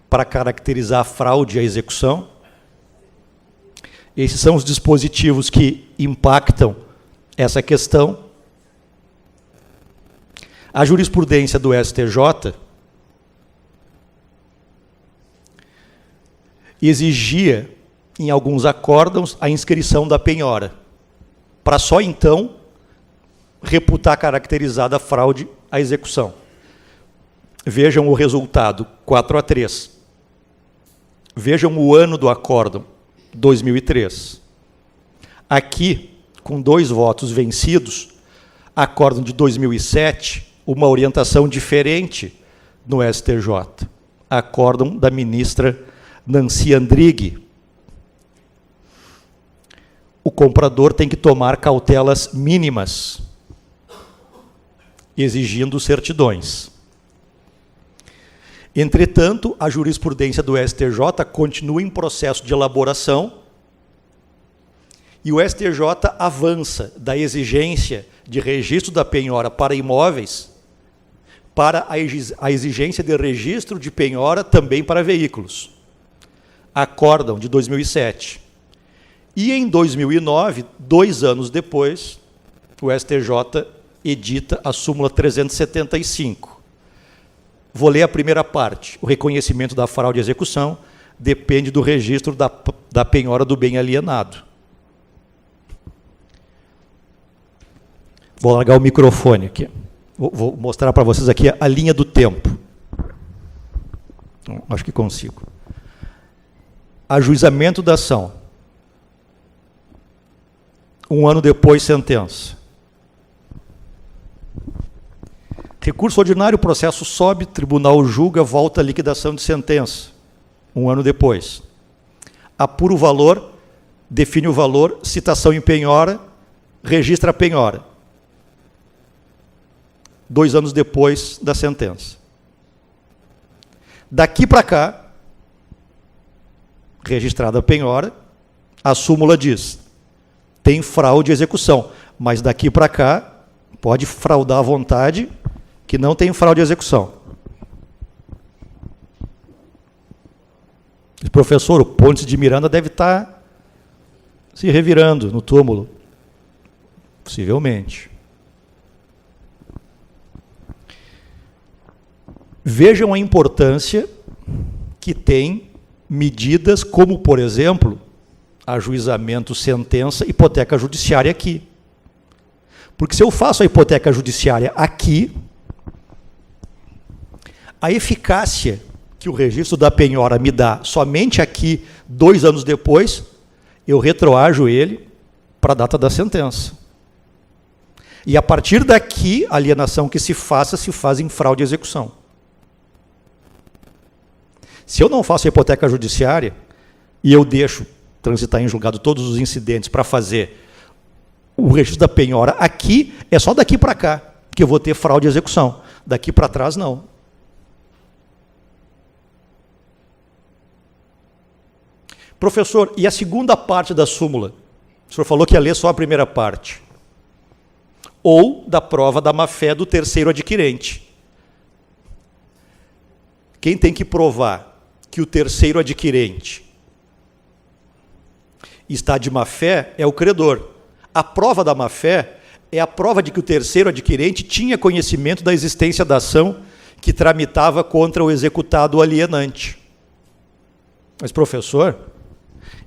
para caracterizar a fraude à execução? Esses são os dispositivos que impactam essa questão. A jurisprudência do STJ exigia, em alguns acórdãos, a inscrição da penhora, para só então reputar caracterizada a fraude à execução. Vejam o resultado, 4-3. Vejam o ano do acórdão, 2003. Aqui, com 2 votos vencidos, acórdão de 2007, uma orientação diferente no STJ. Acórdão da ministra Nancy Andrighi. O comprador tem que tomar cautelas mínimas, exigindo certidões. Entretanto, a jurisprudência do STJ continua em processo de elaboração e o STJ avança da exigência de registro da penhora para imóveis para a exigência de registro de penhora também para veículos. Acórdão de 2007. E em 2009, 2 anos depois, o STJ edita a súmula 375. Vou ler a primeira parte. O reconhecimento da fraude e execução depende do registro da penhora do bem alienado. Vou largar o microfone aqui. Vou mostrar para vocês aqui a linha do tempo. Acho que consigo. Ajuizamento da ação. 1 ano depois, sentença. Recurso ordinário, processo sobe, tribunal julga, volta à liquidação de sentença. 1 ano depois. Apura o valor, define o valor, citação em penhora, registra a penhora. 2 anos depois da sentença. Daqui para cá, registrada a penhora, a súmula diz: tem fraude e execução, mas daqui para cá pode fraudar à vontade, que não tem fraude e execução. Professor, o Pontes de Miranda deve estar se revirando no túmulo. Possivelmente. Vejam a importância que tem medidas como, por exemplo, ajuizamento, sentença, hipoteca judiciária aqui. Porque se eu faço a hipoteca judiciária aqui, a eficácia que o registro da penhora me dá somente aqui, 2 anos depois, eu retroajo ele para a data da sentença. E a partir daqui, a alienação que se faz em fraude e execução. Se eu não faço a hipoteca judiciária e eu deixo transitar em julgado todos os incidentes para fazer o registro da penhora aqui, é só daqui para cá que eu vou ter fraude e execução. Daqui para trás, não. Professor, e a segunda parte da súmula? O senhor falou que ia ler só a primeira parte. Ou da prova da má-fé do terceiro adquirente. Quem tem que provar que o terceiro adquirente está de má-fé é o credor. A prova da má-fé é a prova de que o terceiro adquirente tinha conhecimento da existência da ação que tramitava contra o executado alienante. Mas, professor,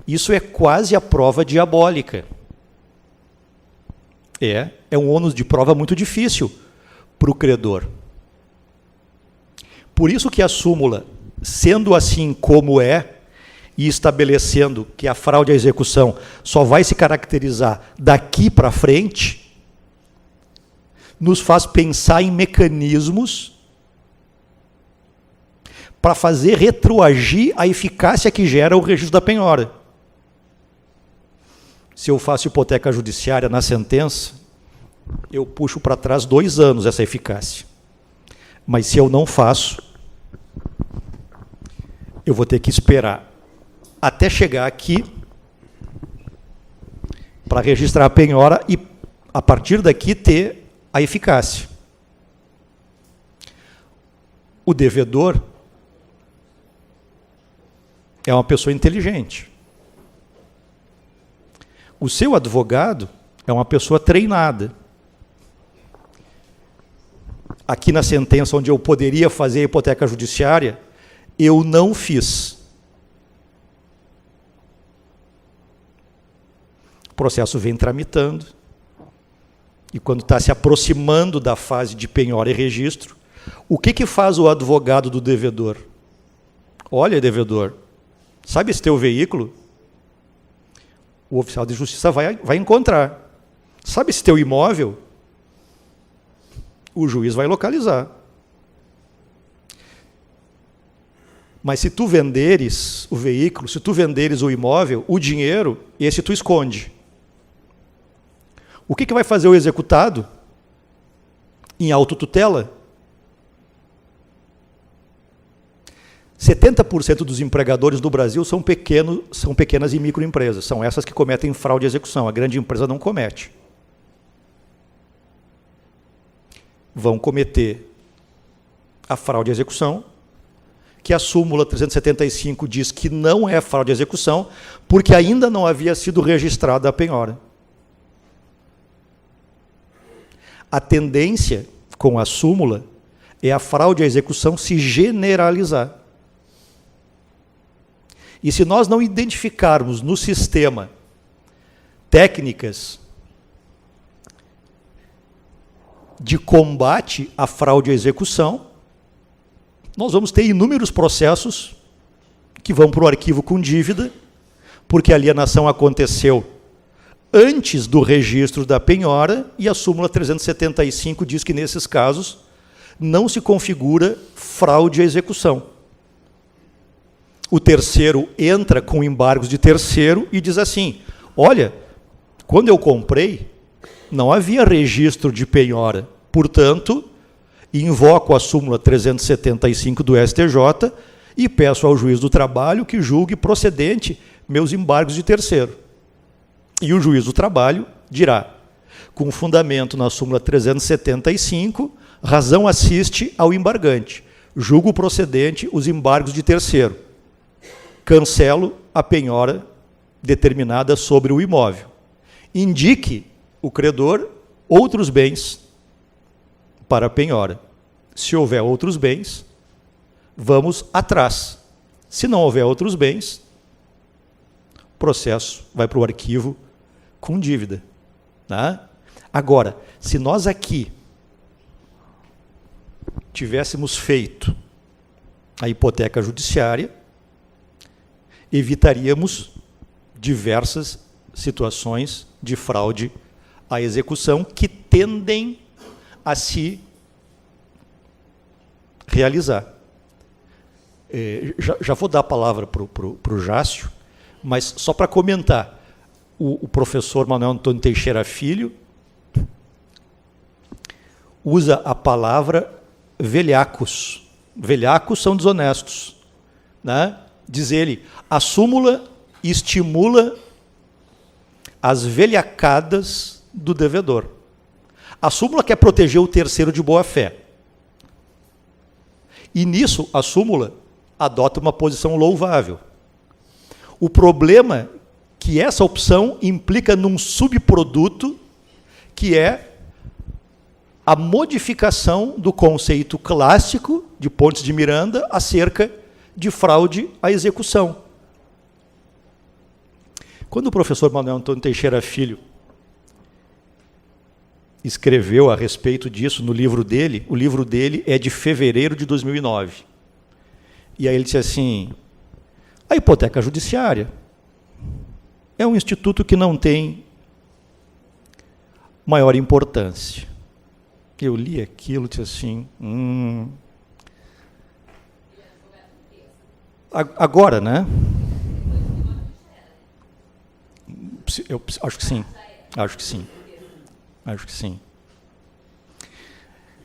isso é quase a prova diabólica. É um ônus de prova muito difícil para o credor. Por isso que a súmula, sendo assim como é, e estabelecendo que a fraude à execução só vai se caracterizar daqui para frente, nos faz pensar em mecanismos para fazer retroagir a eficácia que gera o registro da penhora. Se eu faço hipoteca judiciária na sentença, eu puxo para trás 2 anos essa eficácia. Mas se eu não faço, eu vou ter que esperar até chegar aqui para registrar a penhora e, a partir daqui, ter a eficácia. O devedor é uma pessoa inteligente. O seu advogado é uma pessoa treinada. Aqui na sentença, onde eu poderia fazer a hipoteca judiciária, eu não fiz. O processo vem tramitando, e quando está se aproximando da fase de penhora e registro, O que faz o advogado do devedor? Olha, devedor, sabe esse teu veículo? O oficial de justiça vai encontrar. Sabe esse teu imóvel? O juiz vai localizar. Mas se tu venderes o veículo, se tu venderes o imóvel, o dinheiro, esse tu esconde. O que vai fazer o executado? Em autotutela? 70% dos empregadores do Brasil são pequenas e microempresas. São essas que cometem fraude e execução. A grande empresa não comete. Vão cometer a fraude e execução, que a súmula 375 diz que não é fraude e execução, porque ainda não havia sido registrada a penhora. A tendência com a súmula é a fraude e a execução se generalizar. E se nós não identificarmos no sistema técnicas de combate à fraude e à execução, nós vamos ter inúmeros processos que vão para o arquivo com dívida, porque a alienação aconteceu antes do registro da penhora, e a súmula 375 diz que, nesses casos, não se configura fraude à execução. O terceiro entra com embargos de terceiro e diz assim: olha, quando eu comprei, não havia registro de penhora, portanto, invoco a súmula 375 do STJ e peço ao juiz do trabalho que julgue procedente meus embargos de terceiro. E o juiz do trabalho dirá, com fundamento na súmula 375, razão assiste ao embargante, julgo procedente os embargos de terceiro, cancelo a penhora determinada sobre o imóvel. Indique o credor outros bens para a penhora. Se houver outros bens, vamos atrás. Se não houver outros bens, o processo vai para o arquivo com dívida. Tá? Agora, se nós aqui tivéssemos feito a hipoteca judiciária, evitaríamos diversas situações de fraude à execução que tendem a se realizar. Já vou dar a palavra para o Jácio, mas só para comentar, o professor Manuel Antônio Teixeira Filho usa a palavra velhacos. Velhacos são desonestos. Né? Diz ele, a súmula estimula as velhacadas do devedor. A súmula quer proteger o terceiro de boa-fé. E nisso, a súmula adota uma posição louvável. O problema é que essa opção implica num subproduto que é a modificação do conceito clássico de Pontes de Miranda acerca de fraude à execução. Quando o professor Manuel Antônio Teixeira Filho escreveu a respeito disso no livro dele, o livro dele é de fevereiro de 2009. E aí ele disse assim, a hipoteca judiciária é um instituto que não tem maior importância. Eu li aquilo e disse assim, agora, né? Eu acho que sim. Acho que sim. Acho que sim.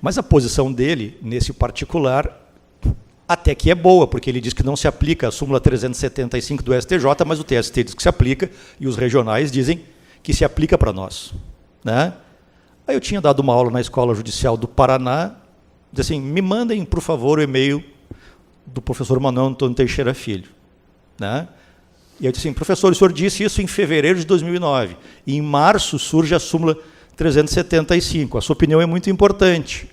Mas a posição dele, nesse particular, até que é boa, porque ele diz que não se aplica a súmula 375 do STJ, mas o TST diz que se aplica, e os regionais dizem que se aplica para nós. Né? Aí eu tinha dado uma aula na Escola Judicial do Paraná, disse assim, me mandem, por favor, o e-mail do professor Manuel Antônio Teixeira Filho. Né? E eu disse assim, professor, o senhor disse isso em fevereiro de 2009, e em março surge a súmula 375, a sua opinião é muito importante.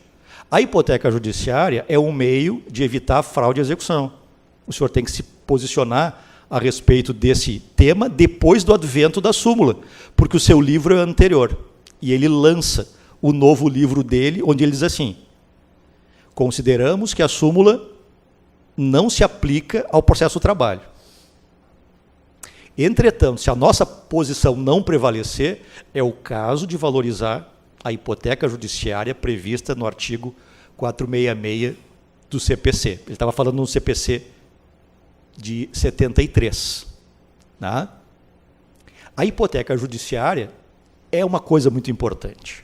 A hipoteca judiciária é um meio de evitar a fraude e execução. O senhor tem que se posicionar a respeito desse tema depois do advento da súmula, porque o seu livro é anterior. E ele lança o novo livro dele, onde ele diz assim, Consideramos que a súmula não se aplica ao processo do trabalho. Entretanto, se a nossa posição não prevalecer, é o caso de valorizar a hipoteca judiciária prevista no artigo 466 do CPC. Ele estava falando no CPC de 73. Tá? A hipoteca judiciária é uma coisa muito importante.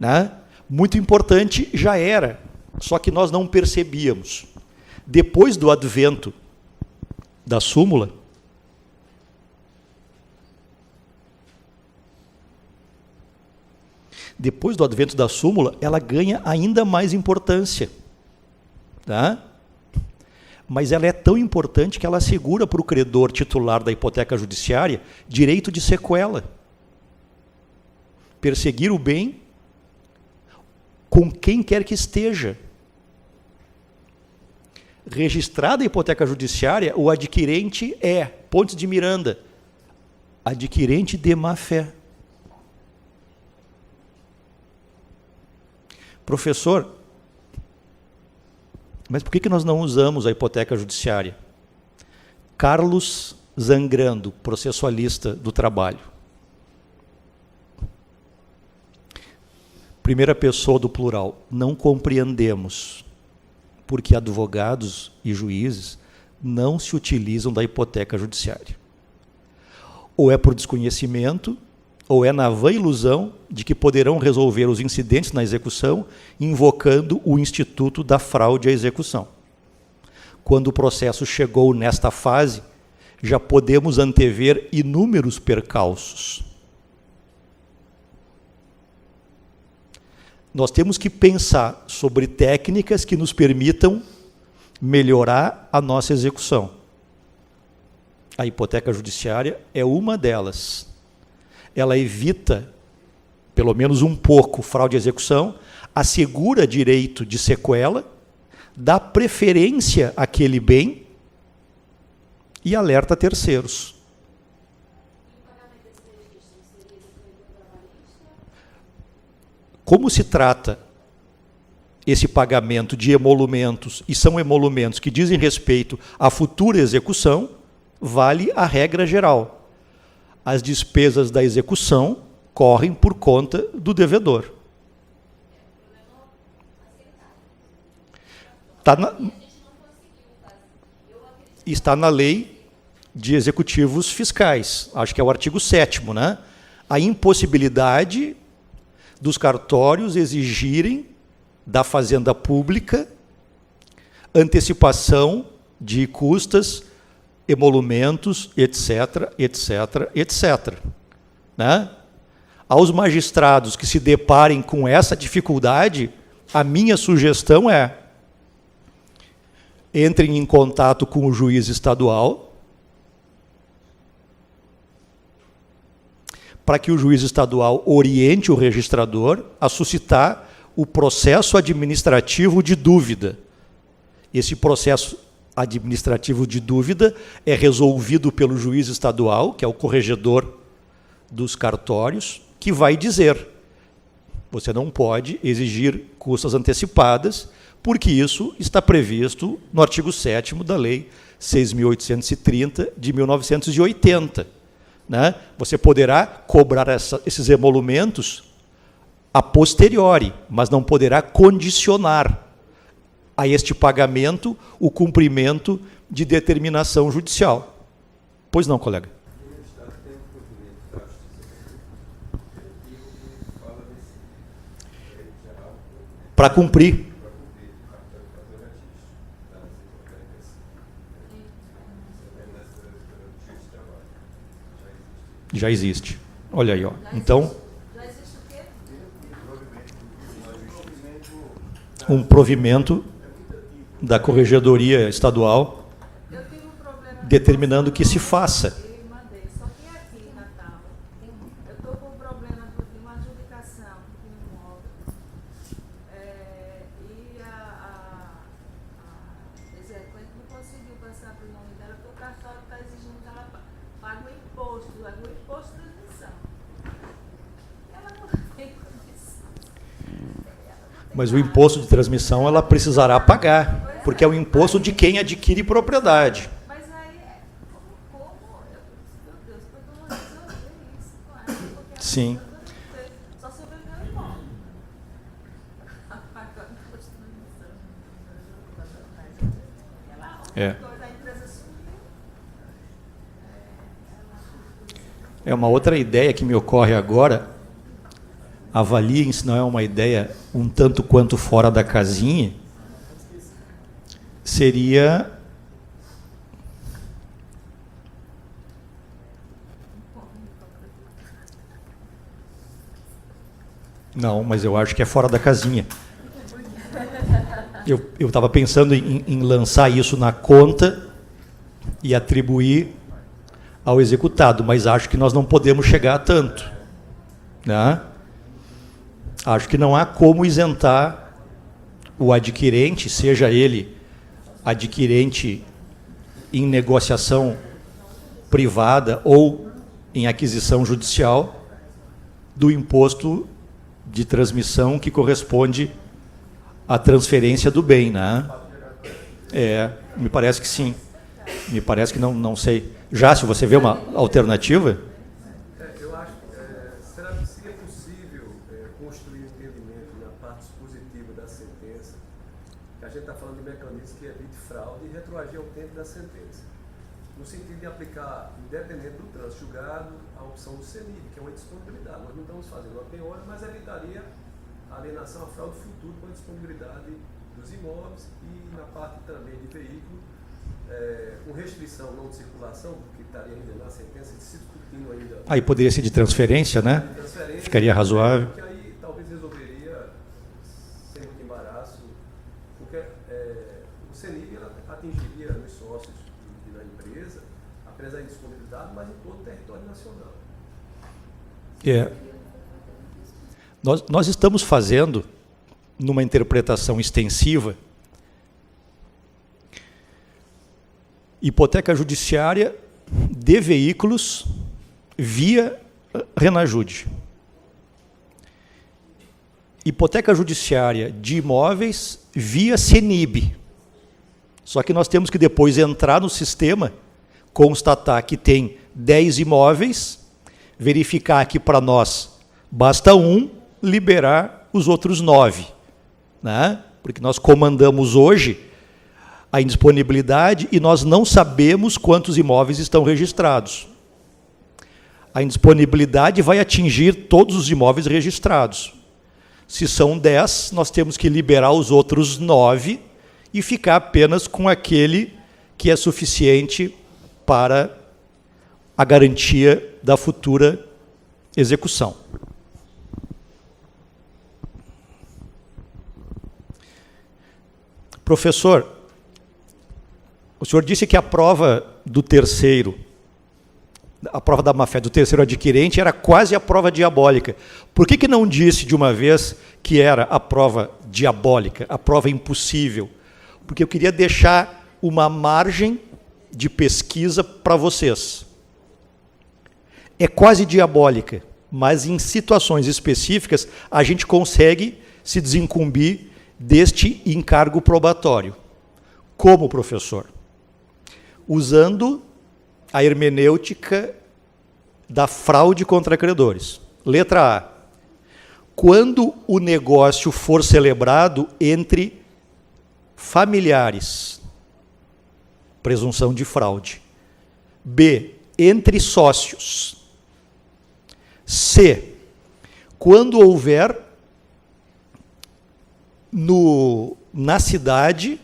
Né? Muito importante já era, só que nós não percebíamos. Depois do advento da súmula, ela ganha ainda mais importância. Tá? Mas ela é tão importante que ela assegura para o credor titular da hipoteca judiciária direito de sequela. Perseguir o bem com quem quer que esteja. Registrada a hipoteca judiciária, o adquirente é, Pontes de Miranda, adquirente de má-fé. Professor, mas por que nós não usamos a hipoteca judiciária? Carlos Zangrando, processualista do trabalho. Primeira pessoa do plural. Não compreendemos porque advogados e juízes não se utilizam da hipoteca judiciária. Ou é por desconhecimento, ou é na vã ilusão de que poderão resolver os incidentes na execução invocando o Instituto da Fraude à Execução. Quando o processo chegou nesta fase, já podemos antever inúmeros percalços. Nós temos que pensar sobre técnicas que nos permitam melhorar a nossa execução. A hipoteca judiciária é uma delas. Ela evita, pelo menos um pouco, fraude à execução, assegura direito de sequela, dá preferência àquele bem e alerta terceiros. Como se trata esse pagamento de emolumentos, e são emolumentos que dizem respeito à futura execução, vale a regra geral. As despesas da execução correm por conta do devedor. Está na lei de executivos fiscais, acho que é o artigo 7º, né? A impossibilidade dos cartórios exigirem da Fazenda Pública antecipação de custas, emolumentos, etc., etc., etc. Né? Aos magistrados que se deparem com essa dificuldade, a minha sugestão é: entrem em contato com o juiz estadual, para que o juiz estadual oriente o registrador a suscitar o processo administrativo de dúvida. Esse processo administrativo de dúvida é resolvido pelo juiz estadual, que é o corregedor dos cartórios, que vai dizer: você não pode exigir custas antecipadas, porque isso está previsto no artigo 7º da Lei 6.830 de 1980. Né? Você poderá cobrar esses emolumentos a posteriori, mas não poderá condicionar a este pagamento o cumprimento de determinação judicial. Pois não, colega? Para cumprir. Já existe. Olha aí, ó. Então, um provimento da Corregedoria Estadual determinando que se faça. Só que aqui em Natal, eu estou com um problema de uma adjudicação de um imóvel e a exequente não conseguiu passar para o nome dela, porque o cartório está exigindo que ela pague o imposto de transmissão. Ela não tem condição. Mas o imposto de transmissão ela precisará pagar, porque é o imposto de quem adquire propriedade. Mas aí, como meu Deus, como eu vou resolver isso? Claro, porque Sim. só se eu vender o imóvel. Pagando imposto de transmissão. É. A empresa sumiu. É uma outra ideia que me ocorre agora. Avaliem se não é uma ideia um tanto quanto fora da casinha. Seria não, mas eu acho que é fora da casinha. Eu estava pensando em lançar isso na conta e atribuir ao executado, mas acho que nós não podemos chegar a tanto, né? Acho que não há como isentar o adquirente, seja ele adquirente em negociação privada ou em aquisição judicial, do imposto de transmissão que corresponde à transferência do bem, né? Me parece que sim. Me parece que não sei. Já, se você vê uma alternativa? Eu acho que seria possível construir um entendimento na parte dispositiva da sentença, que a gente está falando de mecanismos que evite fraude e retroagir ao tempo da sentença, no sentido de aplicar, independente do trânsito julgado, a opção do CENID, que é uma disponibilidade. Nós não estamos fazendo uma penhora, mas evitaria a alienação, a fraude futura com a disponibilidade dos imóveis e na parte também de veículo, com restrição não de circulação, que estaria ainda na sentença, se discutindo ainda. Aí poderia ser de transferência, né? De transferência, ficaria razoável. Que aí talvez resolveria sem muito embaraço, porque o CENID atingiria os sócios da empresa, apenas a indisponibilidade, mas em todo o território nacional. Nós estamos fazendo, numa interpretação extensiva, hipoteca judiciária de veículos via Renajude. Hipoteca judiciária de imóveis via CENIB. Só que nós temos que depois entrar no sistema, constatar que tem 10 imóveis, verificar que para nós basta um, liberar os outros 9. Né? Porque nós comandamos hoje a indisponibilidade e nós não sabemos quantos imóveis estão registrados. A indisponibilidade vai atingir todos os imóveis registrados. Se são 10, nós temos que liberar os outros 9 e ficar apenas com aquele que é suficiente para a garantia da futura execução. Professor, o senhor disse que a prova do terceiro, a prova da má-fé do terceiro adquirente era quase a prova diabólica. Por que não disse de uma vez que era a prova diabólica, a prova impossível? Porque eu queria deixar uma margem de pesquisa para vocês. É quase diabólica, mas em situações específicas a gente consegue se desincumbir deste encargo probatório. Como, professor? Usando a hermenêutica da fraude contra credores. Letra A. Quando o negócio for celebrado entre familiares, presunção de fraude. B. Entre sócios. C. Quando houver na cidade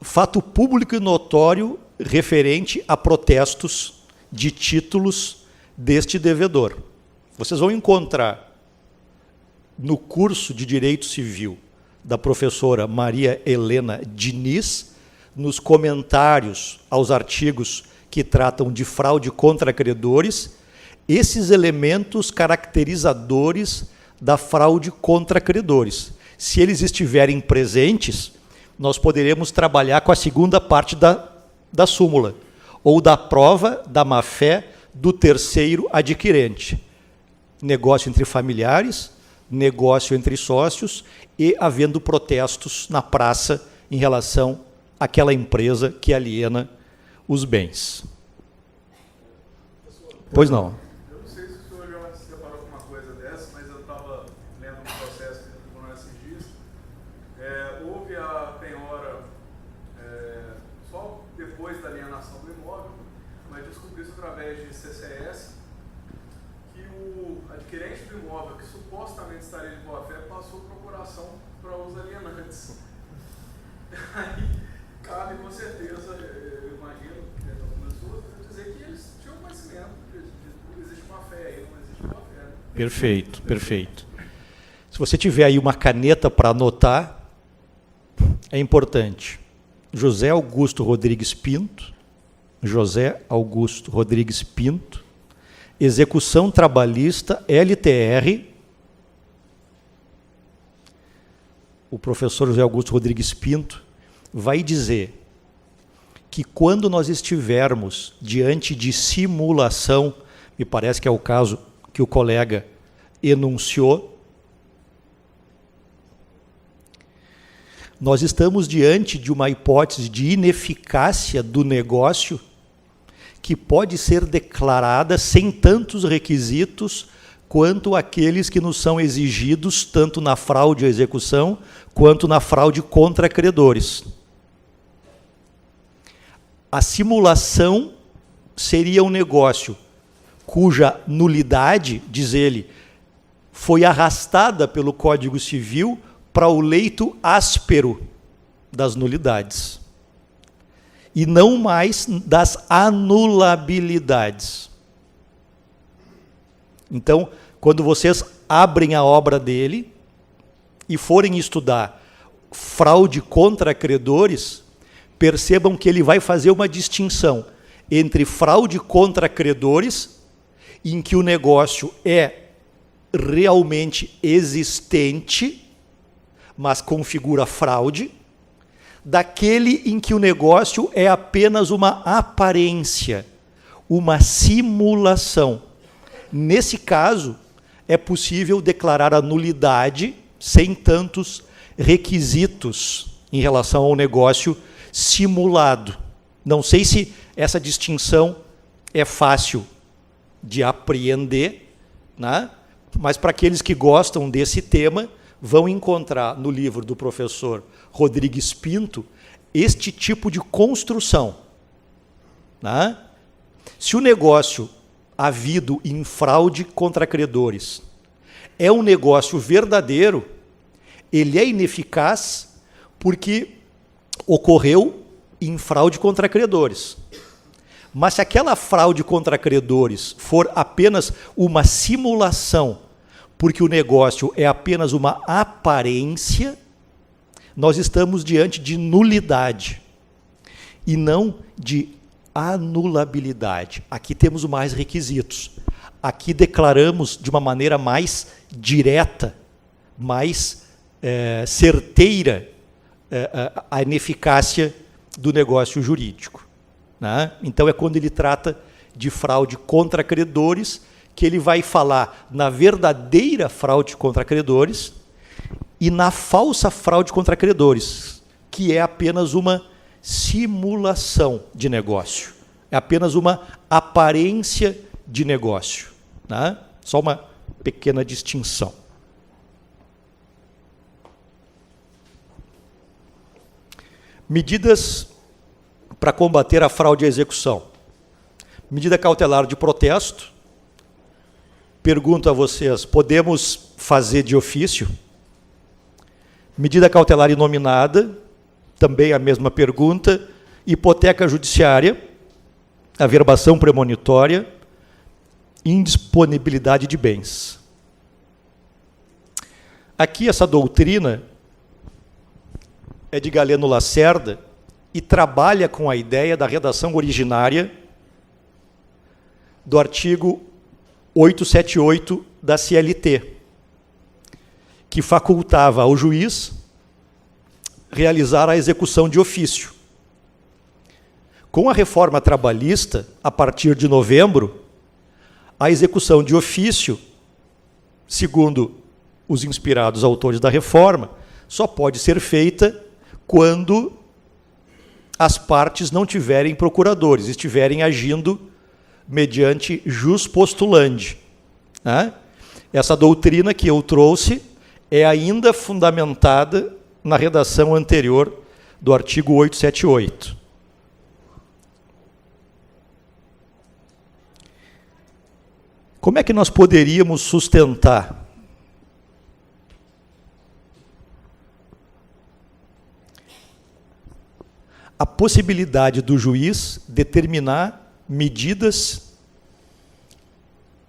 fato público e notório referente a protestos de títulos deste devedor. Vocês vão encontrar no curso de Direito Civil da professora Maria Helena Diniz, nos comentários aos artigos que tratam de fraude contra credores, esses elementos caracterizadores da fraude contra credores. Se eles estiverem presentes, nós poderemos trabalhar com a segunda parte da súmula, ou da prova da má-fé do terceiro adquirente. Negócio entre familiares, negócio entre sócios e havendo protestos na praça em relação àquela empresa que aliena os bens. Pois não. Eu não sei se o senhor já se deparou com uma coisa dessa, mas eu estava lendo um processo do Tribunal esses dias. Houve a penhora só depois da alienação do imóvel, mas descobriu-se através de CCS que o adquirente do imóvel, que supostamente estaria de boa-fé, passou procuração para os alienantes. Aí cabe com certeza, eu imagino, que começou a dizer que eles tinham conhecimento, que existe uma fé aí, não existe uma fé. Né? Perfeito, perfeito. Se você tiver aí uma caneta para anotar, é importante. José Augusto Rodrigues Pinto, execução trabalhista LTR. O professor José Augusto Rodrigues Pinto vai dizer que quando nós estivermos diante de simulação, me parece que é o caso que o colega enunciou, nós estamos diante de uma hipótese de ineficácia do negócio que pode ser declarada sem tantos requisitos quanto aqueles que nos são exigidos tanto na fraude à execução quanto na fraude contra credores. A simulação seria um negócio cuja nulidade, diz ele, foi arrastada pelo Código Civil para o leito áspero das nulidades e não mais das anulabilidades. Então, quando vocês abrem a obra dele e forem estudar fraude contra credores, percebam que ele vai fazer uma distinção entre fraude contra credores, em que o negócio é realmente existente, mas configura fraude, daquele em que o negócio é apenas uma aparência, uma simulação. Nesse caso, é possível declarar a nulidade sem tantos requisitos em relação ao negócio simulado. Não sei se essa distinção é fácil de apreender, né? Mas para aqueles que gostam desse tema, vão encontrar no livro do professor Rodrigues Pinto este tipo de construção. Né? Se o negócio havido em fraude contra credores é um negócio verdadeiro, ele é ineficaz porque ocorreu em fraude contra credores. Mas se aquela fraude contra credores for apenas uma simulação, porque o negócio é apenas uma aparência, nós estamos diante de nulidade e não de anulabilidade. Aqui temos mais requisitos. Aqui declaramos de uma maneira mais direta, mais certeira a ineficácia do negócio jurídico. Né? Então é quando ele trata de fraude contra credores que ele vai falar na verdadeira fraude contra credores e na falsa fraude contra credores, que é apenas uma simulação de negócio. É apenas uma aparência de negócio. Né? Só uma pequena distinção. Medidas para combater a fraude à execução. Medida cautelar de protesto. Pergunto a vocês, podemos fazer de ofício? Medida cautelar inominada, também a mesma pergunta. Hipoteca judiciária, averbação premonitória, indisponibilidade de bens. Aqui essa doutrina é de Galeno Lacerda e trabalha com a ideia da redação originária do artigo 878 da CLT, que facultava ao juiz realizar a execução de ofício. Com a reforma trabalhista, a partir de novembro, a execução de ofício, segundo os inspirados autores da reforma, só pode ser feita quando as partes não tiverem procuradores, estiverem agindo mediante jus postulandi. Né? Essa doutrina que eu trouxe é ainda fundamentada na redação anterior do artigo 878. Como é que nós poderíamos sustentar a possibilidade do juiz determinar medidas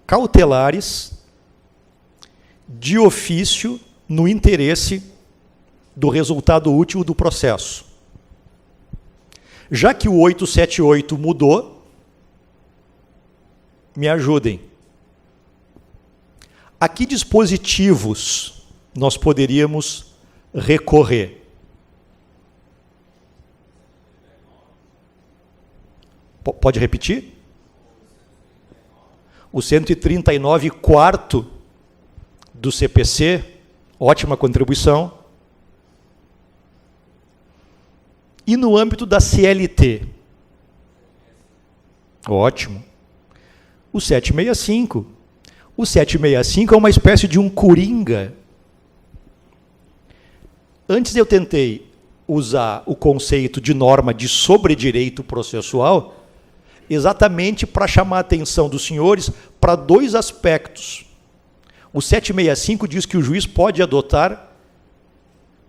cautelares de ofício no interesse do resultado útil do processo? Já que o 878 mudou, me ajudem. A que dispositivos nós poderíamos recorrer? Pode repetir? O 139, quarto do CPC, ótima contribuição. E no âmbito da CLT? Ótimo. O 765. O 765 é uma espécie de um coringa. Antes eu tentei usar o conceito de norma de sobredireito processual exatamente para chamar a atenção dos senhores para dois aspectos. O 765 diz que o juiz pode adotar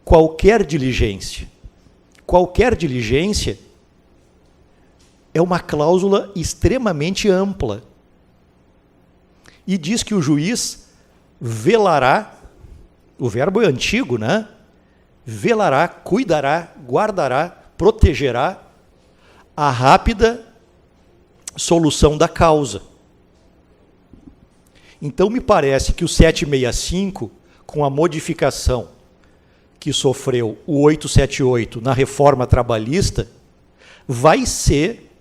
qualquer diligência. Qualquer diligência é uma cláusula extremamente ampla. E diz que o juiz velará, o verbo é antigo, né? Velará, cuidará, guardará, protegerá a rápida solução da causa. Então, me parece que o 765, com a modificação que sofreu o 878 na reforma trabalhista, vai ser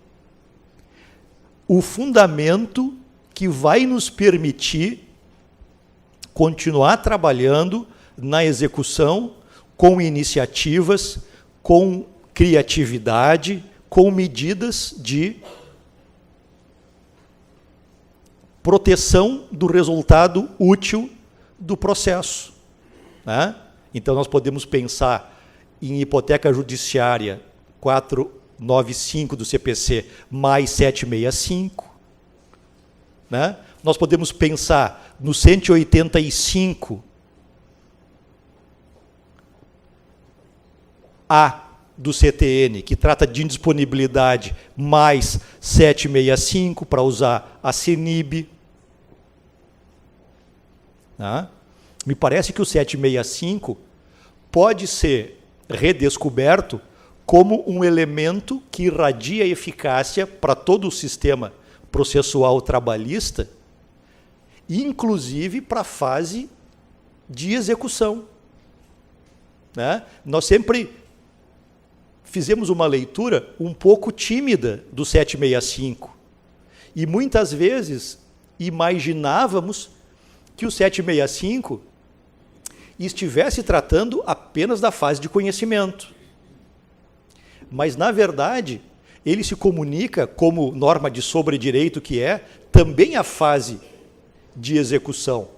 o fundamento que vai nos permitir continuar trabalhando na execução com iniciativas, com criatividade, com medidas de proteção do resultado útil do processo. Né? Então, nós podemos pensar em hipoteca judiciária 495 do CPC mais 765. Né? Nós podemos pensar no 185 A do CTN, que trata de indisponibilidade, mais 765, para usar a CENIB. Tá? Me parece que o 765 pode ser redescoberto como um elemento que irradia eficácia para todo o sistema processual trabalhista, inclusive para a fase de execução. Né? Nós sempre fizemos uma leitura um pouco tímida do 765 e muitas vezes imaginávamos que o 765 estivesse tratando apenas da fase de conhecimento. Mas, na verdade, ele se comunica, como norma de sobredireito que é, também a fase de execução.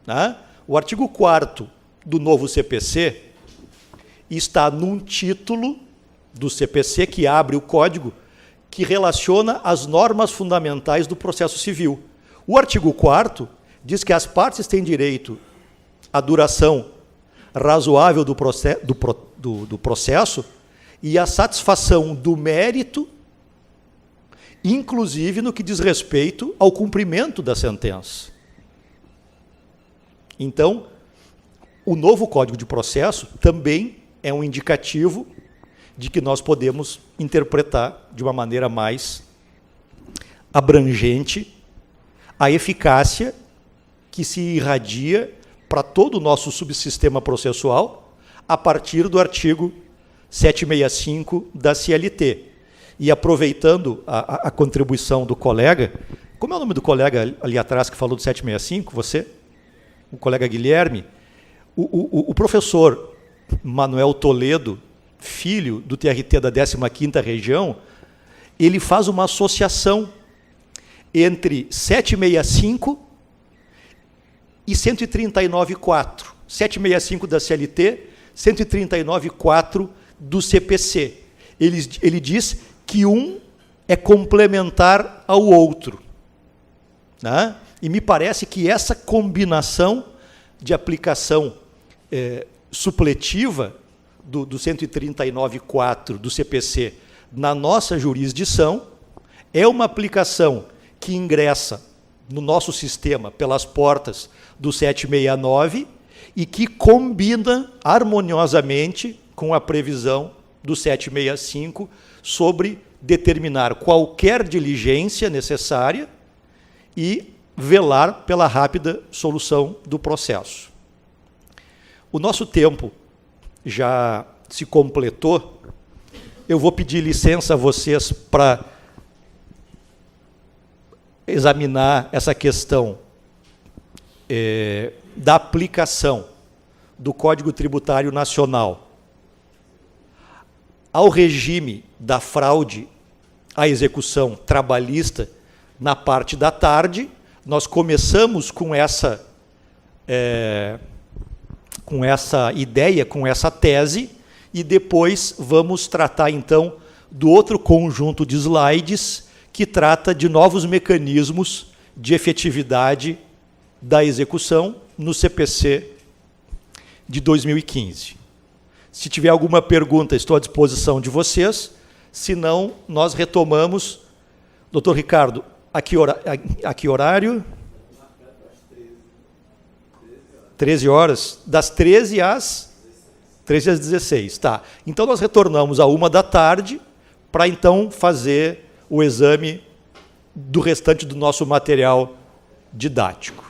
Né? O artigo 4º do novo CPC está num título do CPC que abre o código, que relaciona as normas fundamentais do processo civil. O artigo 4º diz que as partes têm direito à duração razoável do processo e à satisfação do mérito, inclusive no que diz respeito ao cumprimento da sentença. Então, o novo Código de Processo também é um indicativo de que nós podemos interpretar de uma maneira mais abrangente a eficácia que se irradia para todo o nosso subsistema processual a partir do artigo 765 da CLT. E aproveitando a contribuição do colega, como é o nome do colega ali atrás que falou do 765? Você? O colega Guilherme? O professor Manuel Toledo, filho do TRT da 15ª Região, ele faz uma associação entre 765 e 139.4. 765 da CLT, 139.4 do CPC. Ele diz que um é complementar ao outro. Né? E me parece que essa combinação de aplicação supletiva do 139.4 do CPC na nossa jurisdição é uma aplicação que ingressa no nosso sistema pelas portas do 769 e que combina harmoniosamente com a previsão do 765 sobre determinar qualquer diligência necessária e velar pela rápida solução do processo. O nosso tempo já se completou. Eu vou pedir licença a vocês para examinar essa questão da aplicação do Código Tributário Nacional ao regime da fraude à execução trabalhista na parte da tarde. Nós começamos com essa ideia, com essa tese, e depois vamos tratar, então, do outro conjunto de slides que trata de novos mecanismos de efetividade da execução no CPC de 2015. Se tiver alguma pergunta, estou à disposição de vocês. Se não, nós retomamos. Doutor Ricardo, a que horário? 13 horas. Das 13 às 16. Tá. Então, nós retornamos à 13h para, então, fazer o exame do restante do nosso material didático.